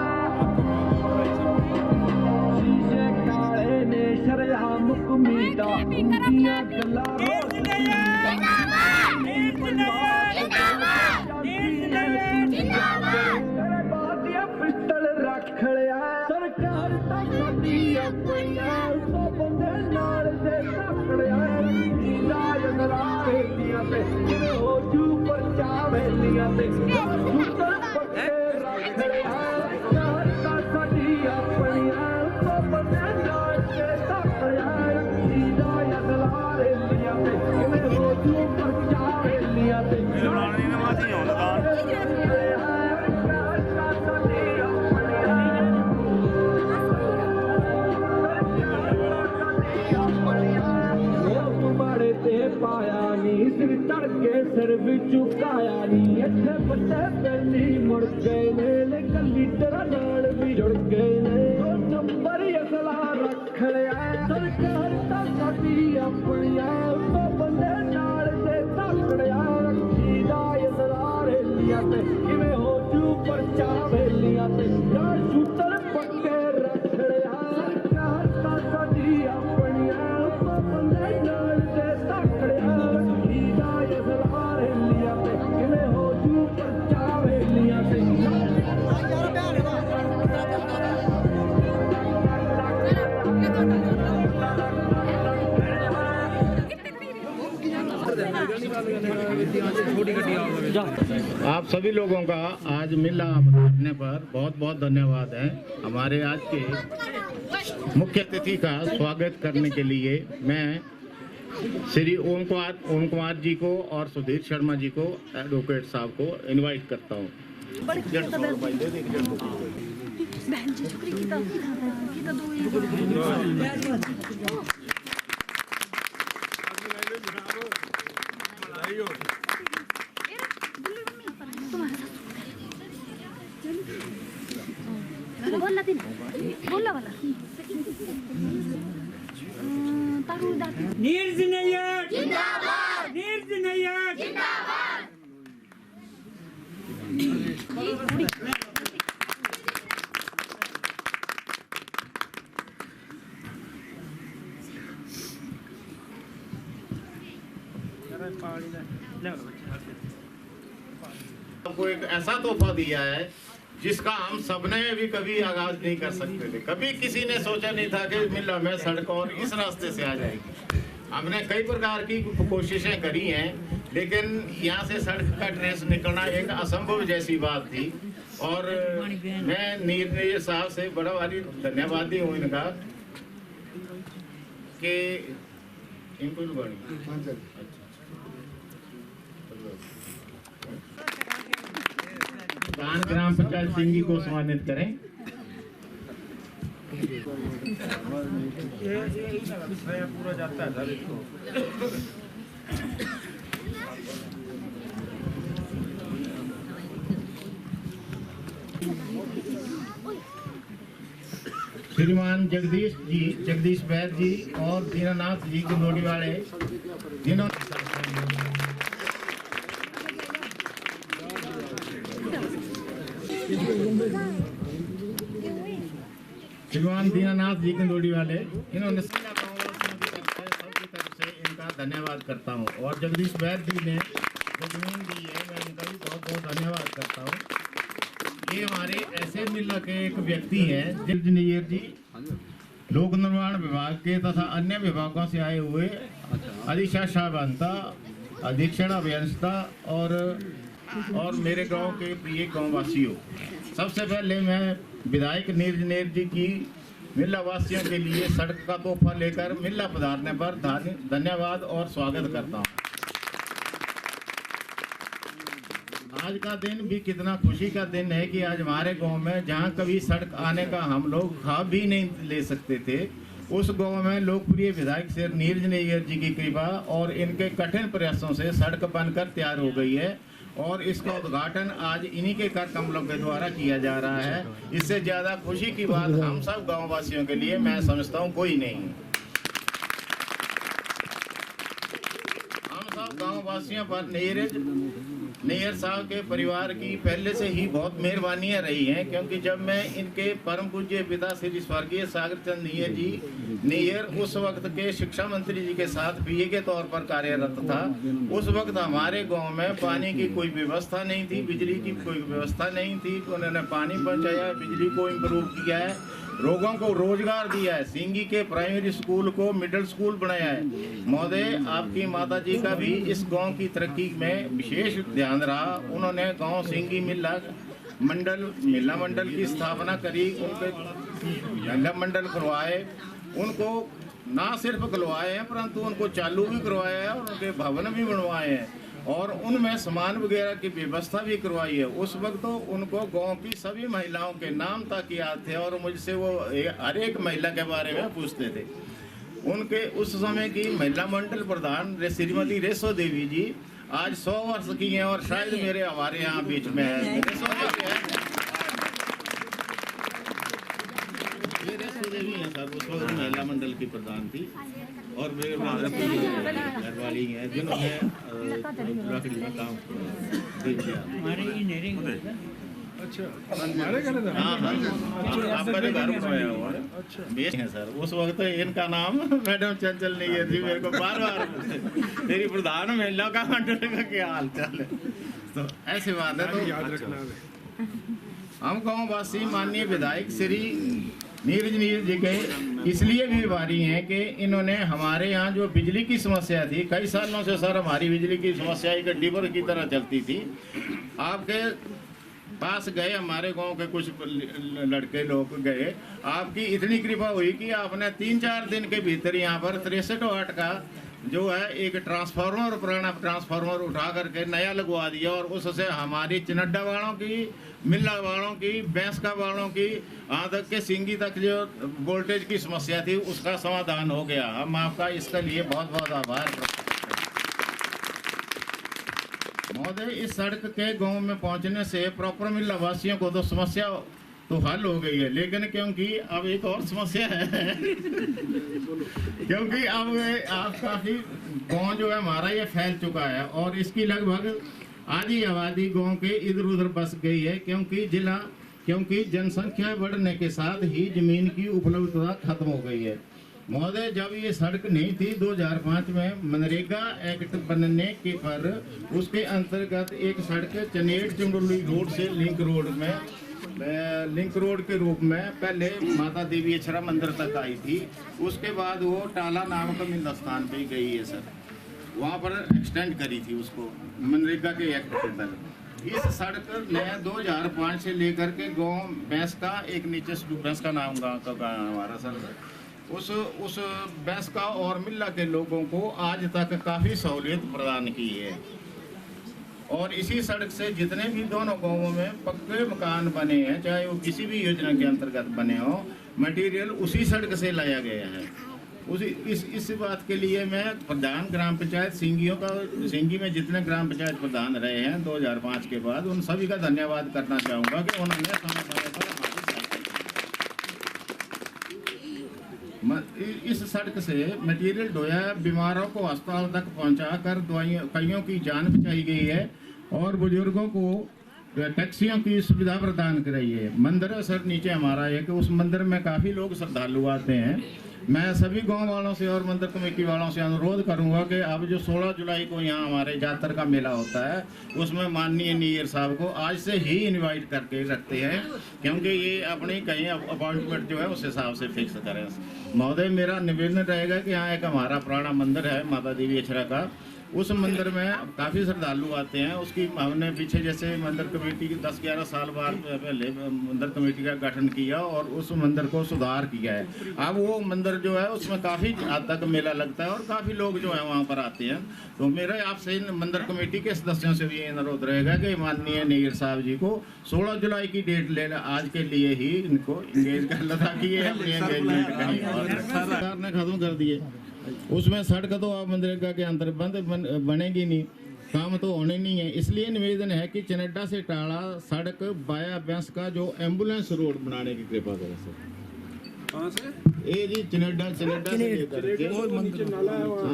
शीशे काले ने शरिया मुकमीदा उनकियां गल्ला नीरज नैयर नीरज नैयर नीरज नैयर तेरे बातिया पिस्टल रख लिया सरकार तक दी अपनिया तो बंदे नाल से तकड़िया नीला यगरार लिया ते किवे हो जू परचा वेलिया ते सुतर पट्टे रख लिया सरकार तक दी अपनिया तो बंदे नाल से तकड़िया नीला यगरार लिया ते किवे हो जू परचा वेलिया ते रानी नवाजी हो लगान पाया नी सिर चढ़ के सिर भी चुकाया नी इत्थे बच्चे पहली मुड़ गए ने लेकिन लीडर नाल भी जुड़ गए ने नंबर असला रख लिया सरकार ता साडी अपनिया तो बंदे नाल से तकड़िया रखी दा असला रेलिया ते किवे हो जू परचा वेलिया ते नाल शूटर पक्के रख लिया सरकार ता साडी अपनिया तो बंदे नाल से तकड़िया रखी दा असला रेलिया ते किवे हो जू परचा वेलिया ते आप सभी लोगों का आज मेला पधारने पर बहुत बहुत धन्यवाद है। हमारे आज के मुख्य अतिथि का स्वागत करने के लिए मैं श्री ओम कुमार जी को और सुधीर शर्मा जी को, एडवोकेट साहब को इनवाइट करता हूँ। नीरज नैयर जिंदाबाद, नीरज नैयर जिंदाबाद। हमको एक ऐसा तोहफा दिया है जिसका हम सबने भी कभी आगाज नहीं कर सकते थे। कभी किसी ने सोचा नहीं था कि मिला में सड़क और इस रास्ते से आ जाएगी। हमने कई प्रकार की कोशिशें करी हैं, लेकिन यहाँ से सड़क का ट्रेस निकलना एक असंभव जैसी बात थी। और मैं नीरज साहब से बड़ा भारी धन्यवादी हूँ इनका कि इनको ग्राम पंचायत सिंगी को सम्मानित करें। पूरा जाता है श्रीमान जगदीश बैद जी और दीनानाथ जी की नोडी वाले श्रीमान दीनानाथ जी की नोडी वाले, इन्होंने सबकी तरफ से इनका धन्यवाद करता हूँ। और जगदीश बैद जी ने जो जमीन दी है, मैं इनका भी बहुत बहुत धन्यवाद करता हूँ। ये हमारे ऐसे मिला के एक व्यक्ति हैं, नीरज नैयर जी, लोक निर्माण विभाग के तथा अन्य विभागों से आए हुए अधिशासनता, अधीक्षण अभियंता और मेरे गांव के प्रिय गांववासियों, सबसे पहले मैं विधायक नीरज नैयर जी की मिल्ला वासियों के लिए सड़क का तोहफा लेकर मिल्ला पधारने पर धन्यवाद और स्वागत करता हूं। आज का दिन भी कितना खुशी का दिन है कि आज हमारे गांव में जहां कभी सड़क आने का हम लोग ख्वाब भी नहीं ले सकते थे, उस गांव में लोकप्रिय विधायक श्री नीरज नैयर जी की कृपा और इनके कठिन प्रयासों से सड़क बनकर तैयार हो गई है। और इसका उद्घाटन आज इन्हीं के कर कमलों के द्वारा किया जा रहा है। इससे ज्यादा खुशी की बात हम सब गाँव वासियों के लिए मैं समझता हूँ कोई नहीं। हम सब गाँव वासियों पर नैयर साहब के परिवार की पहले से ही बहुत मेहरबानियां रही हैं, क्योंकि जब मैं इनके परम पूज्य पिता श्री स्वर्गीय सागर चंद नैयर उस वक्त के शिक्षा मंत्री जी के साथ पीए के तौर पर कार्यरत था, उस वक्त हमारे गांव में पानी की कोई व्यवस्था नहीं थी, बिजली की कोई व्यवस्था नहीं थी। उन्होंने पानी पहुंचाया, बिजली को इम्प्रूव किया है, लोगों को रोजगार दिया है, सिंगी के प्राइमरी स्कूल को मिडिल स्कूल बनाया है। महोदय, आपकी माता जी का भी इस गांव की तरक्की में विशेष ध्यान रहा। उन्होंने गांव सिंगी मिल्ला मंडल की स्थापना करी, उनके महिला मंडल करवाए, उनको ना सिर्फ करवाए हैं परंतु उनको चालू भी करवाया है और उनके भवन भी बनवाए हैं और उनमें सामान वगैरह की व्यवस्था भी करवाई है। उस वक्त तो उनको गांव की सभी महिलाओं के नाम तक याद थे और मुझसे वो हर एक महिला के बारे में पूछते थे। उनके उस समय की महिला मंडल प्रधान श्रीमती रेशो देवी जी आज 100 वर्ष की हैं और शायद हमारे यहाँ बीच में है। ये रेशो देवी हैं सर, उस वक्त महिला मंडल की प्रधान थी और मेरे घरवाली हैं जिन्होंने काम आपका जो घर बनाया हुआ है सर, उस वक्त इनका नाम मैडम चंचल नैयर जी मेरे को बार बार मेरी प्रधान महिला का मंडल का क्या हाल चाल है। तो ऐसी बात है। तो हम गाँव वासी माननीय विधायक श्री नीरज जी के इसलिए भी भारी हैं कि इन्होंने हमारे यहाँ जो बिजली की समस्या थी, कई सालों से सर हमारी बिजली की समस्या एक डिबर की तरह चलती थी। आपके पास गए, हमारे गांव के कुछ लड़के लोग गए, आपकी इतनी कृपा हुई कि आपने 3-4 दिन के भीतर यहाँ पर 63 वाट का जो है एक ट्रांसफार्मर, पुराना ट्रांसफार्मर उठा करके नया लगवा दिया, और उससे हमारी चिनड्डा वालों की, मिल्ला वालों की, बैंसका वालों की, यहाँ तक के सिंगी तक जो वोल्टेज की समस्या थी उसका समाधान हो गया। हम आपका इसके लिए बहुत बहुत आभार महोदय। इस सड़क के गांव में पहुंचने से प्रॉपर मिल्ला वासियों को तो समस्या तो हल हो गई है, लेकिन क्योंकि अब एक और समस्या है क्योंकि अब काफी गांव जो है हमारा ये फैल चुका है और इसकी लगभग आधी आबादी गांव के इधर उधर बस गई है, क्योंकि जनसंख्या बढ़ने के साथ ही जमीन की उपलब्धता खत्म हो गई है। महोदय, जब ये सड़क नहीं थी 2005 में मनरेगा एक्ट बनने के पर उसके अंतर्गत एक सड़क चनेट चंडोली रोड से लिंक रोड के रूप में पहले माता देवी अक्षरा मंदिर तक आई थी। उसके बाद वो टाला नाम का मिल स्थान पे गई है सर, वहाँ पर एक्सटेंड करी थी उसको मनरेगा के एक्ट के तहत। इस सड़क ने 2005 से लेकर के गाँव भैंस का एक नीचे भैंस का नाम गाँव का हमारा सर, उस बैंसका और मिल्ला के लोगों को आज तक काफ़ी सहूलियत प्रदान की है। और इसी सड़क से जितने भी दोनों गांवों में पक्के मकान बने हैं, चाहे वो किसी भी योजना के अंतर्गत बने हो, मटेरियल उसी सड़क से लाया गया है। इस बात के लिए मैं प्रधान ग्राम पंचायत सिंगी में जितने ग्राम पंचायत प्रधान रहे हैं 2005 के बाद, उन सभी का धन्यवाद करना चाहूँगा कि उन्होंने समय समय पर इस सड़क से मटेरियल ढोया, बीमारों को अस्पताल तक पहुंचाकर कईयों की जान बचाई गई है और बुजुर्गों को टैक्सियों की सुविधा प्रदान कराई है। मंदिर है सर नीचे हमारा है कि उस मंदिर में काफ़ी लोग श्रद्धालु आते हैं। मैं सभी गांव वालों से और मंदिर कमेटी वालों से अनुरोध करूंगा कि अब जो 16 जुलाई को यहाँ हमारे जातर का मेला होता है उसमें माननीय नीर साहब को आज से ही इनवाइट करके रखते हैं, क्योंकि ये अपनी कहीं अपॉइंटमेंट जो है उस हिसाब से फिक्स करें। महोदय, मेरा निवेदन रहेगा कि यहाँ एक हमारा पुराना मंदिर है माता देवी अक्षरा का, उस मंदिर में काफ़ी श्रद्धालु आते हैं। उसकी हमने पीछे जैसे मंदिर कमेटी 10-11 साल बाद पहले मंदिर कमेटी का गठन किया और उस मंदिर को सुधार किया है। अब वो मंदिर जो है उसमें काफ़ी हद तक मेला लगता है और काफ़ी लोग जो है वहाँ पर आते हैं। तो मेरा आपसे मंदिर कमेटी के सदस्यों से भी ये अनुरोध रहेगा कि माननीय नेयर साहब जी को 16 जुलाई की डेट ले आज के लिए ही इनको इंगेज कर लो, ताकि ये अपनी एंगेजमेंट कहीं और सरकार ने खत्म कर दिए। उसमें सड़क तो आप मनरेगा के अंदर बनेगी नहीं, काम तो होने नहीं है। इसलिए निवेदन है कि चनेड्डा से टाला सड़क बाया बैंस का जो एम्बुलेंस रोड बनाने की कृपा करें सर। कहाँ से? ये जी चनेड्डा से लेकर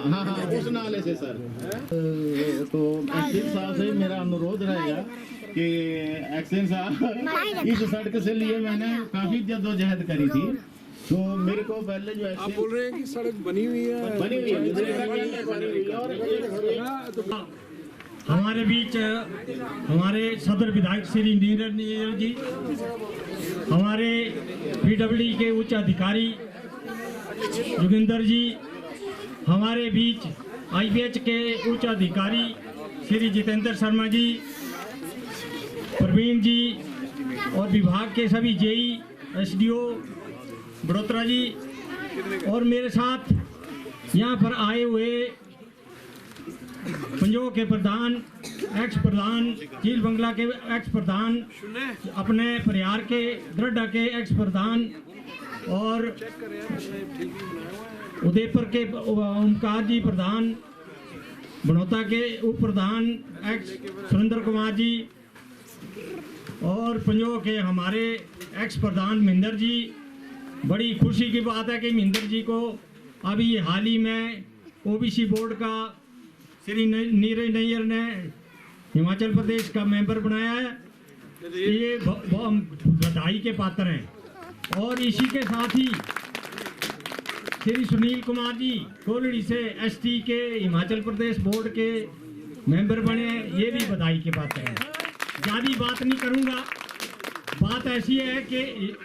हाँ उस नाले से सर। तो एक्शन साहब से मेरा अनुरोध रहेगा कि एक्शन साहब इस सड़क से लिए मैंने काफ़ी जद्दोजहद करी थी, तो मेरे को पहले जो आप बोल रहे हैं कि सड़क बनी हुई है हमारे बीच हमारे सदर विधायक श्री नीरज नैयर जी, हमारे पीडब्ल्यूडी के उच्च अधिकारी जोगिंदर जी, हमारे बीच आईपीएच के उच्च अधिकारी श्री जितेंद्र शर्मा जी, प्रवीण जी और विभाग के सभी जेई एसडीओ बड़ोत्रा जी, और मेरे साथ यहाँ पर आए हुए पंजो के प्रधान, एक्स प्रधान, चील बंगला के एक्स प्रधान, अपने परिहार के दृढ़ के एक्स प्रधान और उदयपुर के ओमकार जी प्रधान, बनौता के उप प्रधान एक्स सुरेंद्र कुमार जी और पंजो के हमारे एक्स प्रधान महेंद्र जी। बड़ी खुशी की बात है कि महेंद्र जी को अभी हाल ही में ओबीसी बोर्ड का श्री नीरज नैयर ने हिमाचल प्रदेश का मेंबर बनाया है। ये बधाई के पात्र हैं। और इसी के साथ ही श्री सुनील कुमार जी कोलड़ी से एसटी के हिमाचल प्रदेश बोर्ड के मेंबर बने, ये भी बधाई के पात्र हैं। ज़्यादा बात नहीं करूँगा, बात ऐसी है कि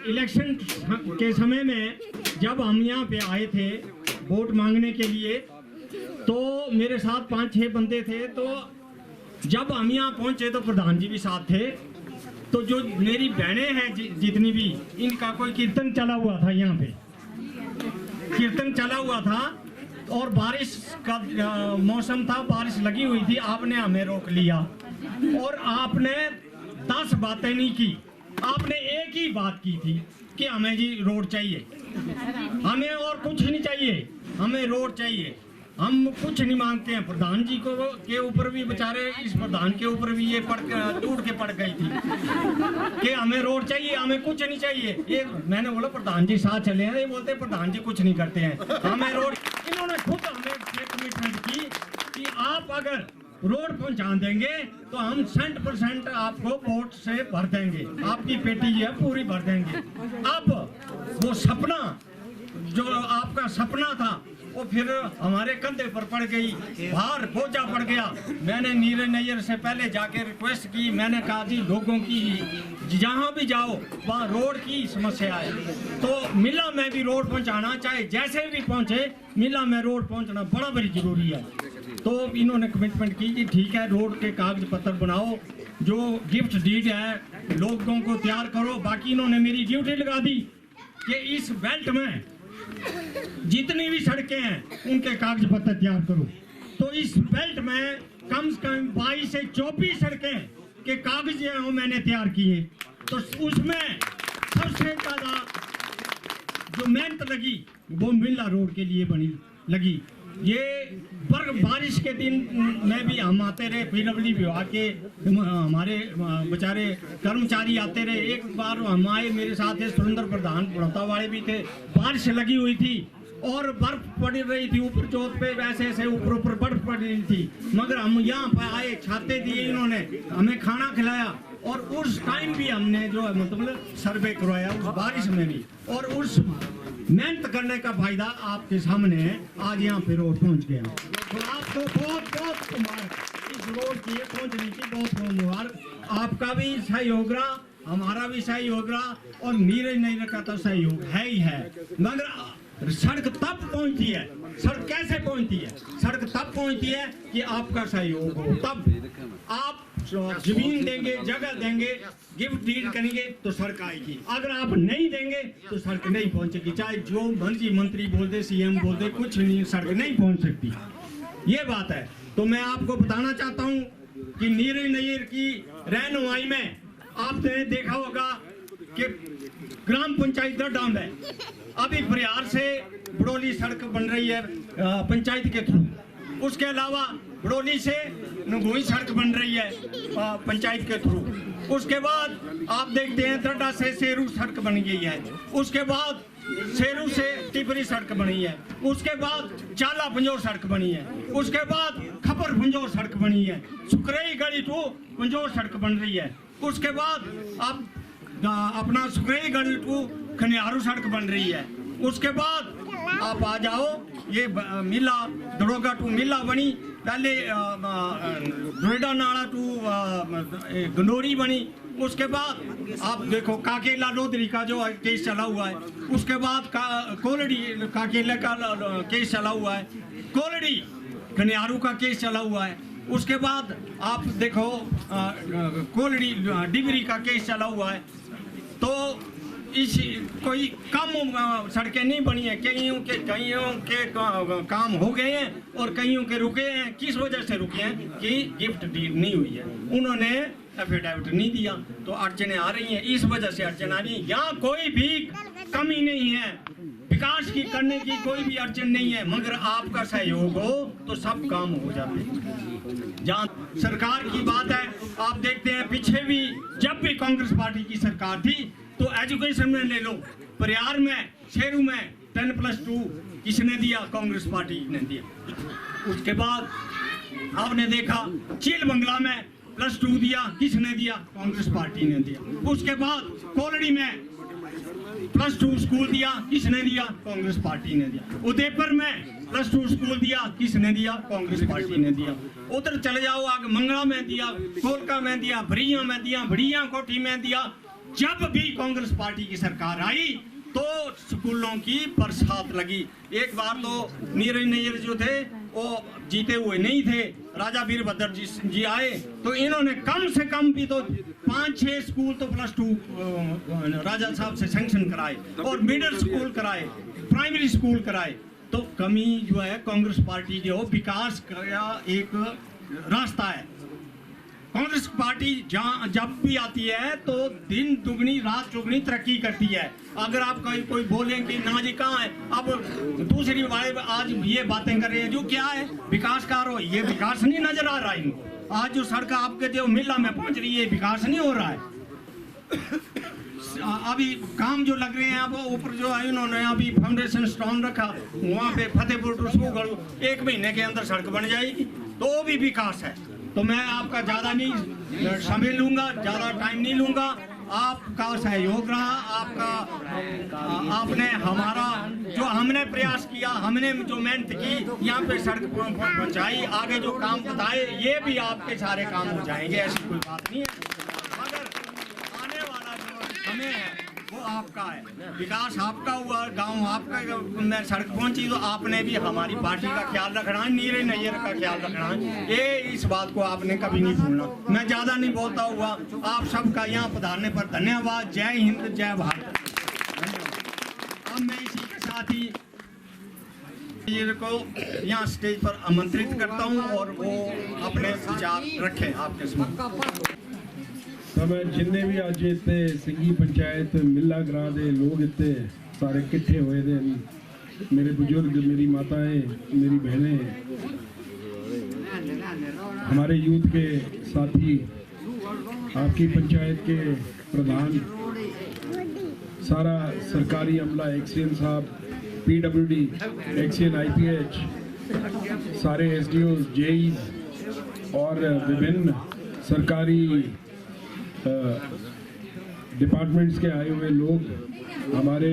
इलेक्शन के समय में जब हम यहाँ पे आए थे वोट मांगने के लिए, तो मेरे साथ 5-6 बंदे थे। तो जब हम यहाँ पहुँचे तो प्रधान जी भी साथ थे। तो जो मेरी बहनें हैं जितनी भी, इनका कोई कीर्तन चला हुआ था, यहाँ पे कीर्तन चला हुआ था और बारिश का मौसम था, बारिश लगी हुई थी। आपने हमें रोक लिया और आपने 10 बातें नहीं की, आपने एक ही बात की थी कि हमें जी रोड चाहिए, हमें और कुछ नहीं चाहिए, हमें रोड चाहिए, हम कुछ नहीं मांगते हैं। प्रधान जी को के ऊपर भी बेचारे, इस प्रधान के ऊपर भी ये टूट के पड़ गई थी कि हमें रोड चाहिए, हमें कुछ नहीं चाहिए। ये मैंने बोला प्रधान जी साथ चले हैं, ये बोलते प्रधान जी कुछ नहीं करते हैं, हमें रोड। इन्होंने खुद हमें कमिटमेंट की कि आप अगर रोड पहुंचा देंगे तो हम 100% आपको वोट से भर देंगे, आपकी पेटी है पूरी भर देंगे। अब वो सपना जो आपका सपना था वो फिर हमारे कंधे पर पड़ गई, भार बोझा पड़ गया। मैंने नीरज नैयर से पहले जाके रिक्वेस्ट की, मैंने कहा जी लोगों की जहाँ भी जाओ वहाँ रोड की समस्या है, तो मिला में भी रोड पहुँचाना, चाहे जैसे भी पहुँचे मिला में रोड पहुँचना बड़ा बड़ी जरूरी है। तो इन्होंने कमिटमेंट की कि ठीक है रोड के कागज पत्र बनाओ, जो गिफ्ट डीड है लोगों को तैयार करो। बाकी इन्होंने मेरी ड्यूटी लगा दी कि इस बेल्ट में जितनी भी सड़कें हैं उनके कागज पत्र तैयार करो। तो इस बेल्ट में कम से कम 22 से 24 सड़कें के कागज जो हैं मैंने तैयार किए। तो उसमें सबसे ज्यादा जो मेहनत लगी वो मिल्ला रोड के लिए लगी। ये बारिश के दिन में भी हम आते रहे, पीडब्ल्यूडी विभाग के हमारे बेचारे कर्मचारी आते रहे। एक बार हम आए, मेरे साथ है सुरेंद्र प्रधान बुढ़ौता वाले भी थे। बारिश लगी हुई थी और बर्फ पड़ रही थी ऊपर चौथ पे, वैसे ऐसे ऊपर बर्फ पड़ रही थी, मगर हम यहाँ पर आए, छाते दिए इन्होंने, हमें खाना खिलाया और उस टाइम भी हमने जो है मतलब सर्वे करवाया उस बारिश में भी। और उस मेहनत करने का फायदा आपके सामने है, आज यहाँ पे रोड पहुँच गया। तो आपको बहुत बहुत मुबारक, इस रोड की पहुँचने की बहुत बहुत मुबारक। आपका भी सहयोग रहा, हमारा भी सहयोग रहा और नीरज नैयर का तो सहयोग है ही है। मगर सड़क तब पहुँचती है, सड़क कैसे पहुँचती है? सड़क तब पहुँचती है कि आपका सहयोग हो, तब आप जमीन देंगे, जगह देंगे, गिफ्ट डीड करेंगे तो सड़क आएगी। अगर आप नहीं देंगे तो सड़क नहीं पहुंचेगी, चाहे जो मर्जी मंत्री बोल दे, सीएम बोल दे, कुछ नहीं, सड़क नहीं पहुंच सकती। ये बात है। तो मैं आपको बताना चाहता हूं कि नीरज नैयर की रहनुमाई में आपने देखा होगा कि ग्राम पंचायत दड्डा में अभी प्रयार से बड़ौली सड़क बन रही है पंचायत के थ्रू। उसके अलावा बड़ौली से नगोई सड़क बन रही है पंचायत के थ्रू। उसके बाद आप देखते हैं दड्डा से सेरू सड़क बन गई है। उसके बाद सेरू से टिपरी सड़क बनी है। उसके बाद चाला पंजोर सड़क बनी है। उसके बाद खपर पंजोर सड़क बनी है। सुकरई गली टू पंजोर सड़क बन रही है। उसके बाद अब अपना सुकरई गली टू खनियारू सड़क बन रही है। उसके बाद आप आ जाओ, ये मिला दड़ोगा टू मिला बनी, पहले नोएडा नाला टू गंडोरी बनी। उसके बाद आप देखो काकेला लोधरी का जो केस चला हुआ है। उसके बाद कोलड़ी काकेला का केस चला हुआ है। कोलड़ी खनियारू का केस चला हुआ है। उसके बाद आप देखो कोलड़ी डिबरी का केस चला हुआ है। तो इस कोई कम सड़कें नहीं बनी है, कईयों के काम हो गए हैं और कईयों के रुके हैं। किस वजह से रुके हैं कि गिफ्ट डीड नहीं हुई है, उन्होंने एफिडेविट नहीं दिया, तो अड़चने आ रही हैं। इस वजह से अड़चन आ रही है। यहाँ कोई भी कमी नहीं है, विकास की करने की कोई भी अड़चन नहीं है, मगर आपका सहयोग हो तो सब काम हो जाते हैं। जहाँ सरकार की बात है, आप देखते हैं पीछे भी जब भी कांग्रेस पार्टी की सरकार थी तो एजुकेशन में ले लो, प्रयार में, शेरू में 10+2 किसने दिया? कांग्रेस पार्टी ने दिया। उसके बाद आपने देखा चील बंगला में +2 दिया, किसने दिया? कांग्रेस पार्टी ने दिया। उसके बाद कोलड़ी में +2 स्कूल दिया, किसने दिया? कांग्रेस पार्टी ने दिया। उदयपुर में +2 स्कूल दिया, किसने दिया? कांग्रेस पार्टी ने दिया। उधर चले जाओ आगे, मंगला में दिया, कोलका में दिया, भरिया में दिया, भड़िया कोठी में दिया, जब भी कांग्रेस पार्टी की सरकार आई तो स्कूलों की बरसात लगी। एक बार तो नीरज नैयर जो थे वो जीते हुए नहीं थे, राजा वीरभद्र जी आए तो इन्होंने कम से कम भी तो 5-6 स्कूल तो +2 राजा साहब से सैंक्शन कराए और मिडिल स्कूल कराए, प्राइमरी स्कूल कराए। तो कमी जो है कांग्रेस पार्टी जो विकास का एक रास्ता है। कांग्रेस पार्टी जहाँ जब भी आती है तो दिन दुगनी रात चौगनी तरक्की करती है। अगर आप कोई बोले कि ना जी कहाँ है, अब दूसरी वाले आज ये बातें कर रहे हैं जो क्या है विकास कार हो, ये विकास नहीं नजर आ रहा है इनको। आज जो सड़क आपके जो मिला में पहुंच रही है विकास नहीं हो रहा है। अभी काम जो लग रहे हैं अब ऊपर जो है इन्होंने अभी फाउंडेशन स्टोन रखा, वहाँ पे फतेहपुर टू सूगढ़ 1 महीने के अंदर सड़क बन जाएगी, तो वो भी विकास है। तो मैं आपका ज़्यादा नहीं समय लूँगा, ज़्यादा टाइम नहीं लूँगा। आपका सहयोग रहा, आपने हमारा जो हमने प्रयास किया, हमने जो मेहनत की यहाँ पे सड़क पहुँचाई, आगे जो काम बताए ये भी आपके सारे काम हो जाएंगे, ऐसी कोई बात नहीं है। मगर आने वाला जो समय है वो आपका है, विकास आपका हुआ, गांव आपका में सड़क पहुंची तो आपने भी हमारी पार्टी का ख्याल रखना है, नीरज नैयर का ख्याल रखना है। ये इस बात को आपने कभी नहीं भूलना। मैं ज़्यादा नहीं बोलता हुआ आप सबका यहाँ पधारने पर धन्यवाद। जय हिंद, जय भारत। अब मैं इसी के साथ ही को यहाँ स्टेज पर आमंत्रित करता हूँ और वो अपने विचार रखें आपके सामने। तो मैं जिन्ने भी अज इतने सिंगी पंचायत मिला ग्रां दे लोग इतने सारे इकट्ठे हुए थे, मेरे बुजुर्ग, मेरी माताएं, मेरी बहनें, हमारे यूथ के साथी, आपकी पंचायत के प्रधान, सारा सरकारी अमला, एक्सीएन साहब, PWD, एक्सीएन IPH, सारे SDO, JEs और विभिन्न सरकारी डिपार्टमेंट्स के आए हुए लोग, हमारे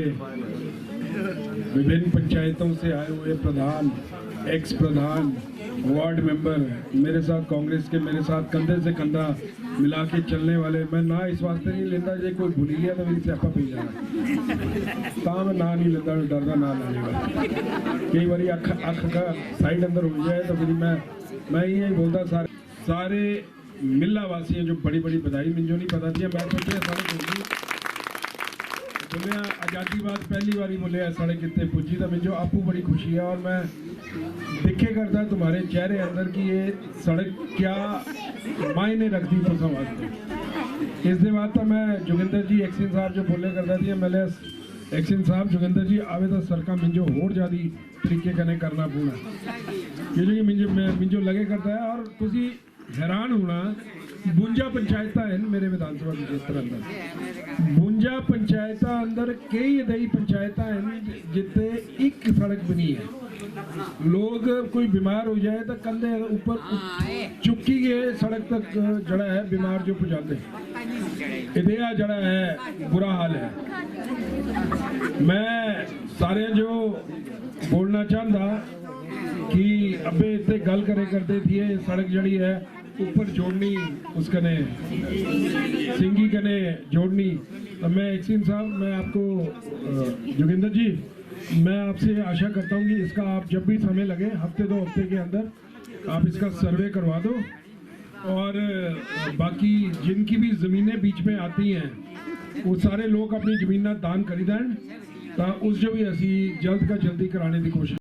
विभिन्न पंचायतों से आए हुए प्रधान, एक्स प्रधान, वार्ड मेंबर, मेरे साथ कांग्रेस के, मेरे साथ कंधे से कंधा मिला के चलने वाले। मैं ना इस वास्ते नहीं लेता जो कोई भूल गया तो मेरी स्यापा पी जाना, मैं ना नहीं लेता, डरदा ना लाने वाला। कई बार अख का साइड अंदर हो जाए तो फिर मैं यही बोलता सारे मिला वासियां जो बड़ी बड़ी बधाई मिंजो नहीं पता थी। मैं सोचे साढ़े बोले आज़ादी बाद पहली बारी बोले साढ़े कितने पुजी तो मिंजो आपू बड़ी खुशी है। और मैं दिखे करता तुम्हारे चेहरे अंदर कि ये सड़क क्या मायने रखती तुसा वास्ते। इस बाद तो मैं जोगिंदर जी एक्सीन साहब जो बोले करता थी, मैं एक्सीन साहब जोगिंदर जी आवे तो सड़क मिंजो होर ज़्यादा तरीके कने करना पौना, क्योंकि मिंजो लगे करता है। और तुसी हैरान होना 52 पंचायत हैं मेरे विधानसभा क्षेत्र अंदर, 52 पंचायत अंदर कई अदई पंचायत हैं जिते एक सड़क बनी है। लोग कोई बीमार हो जाए तो कंधे ऊपर चुकी गए सड़क तक जड़ा है बीमार जो पहुँचाते इधेया जड़ा है, बुरा हाल है। मैं सारे जो बोलना चाहता कि अबे इतने गल करे करते थे सड़क जड़ी है ऊपर जोड़नी, उसकने सिंगी कने जोड़नी। तो मैं एक्सीन साहब, मैं आपको जोगिंदर जी, मैं आपसे आशा करता हूँ कि इसका आप जब भी समय लगे हफ्ते 2 हफ्ते के अंदर आप इसका सर्वे करवा दो। और बाकी जिनकी भी ज़मीनें बीच में आती हैं वो सारे लोग अपनी ज़मीन दान करी दें, तो उस जो भी असी जल्द का जल्दी कराने की कोशिश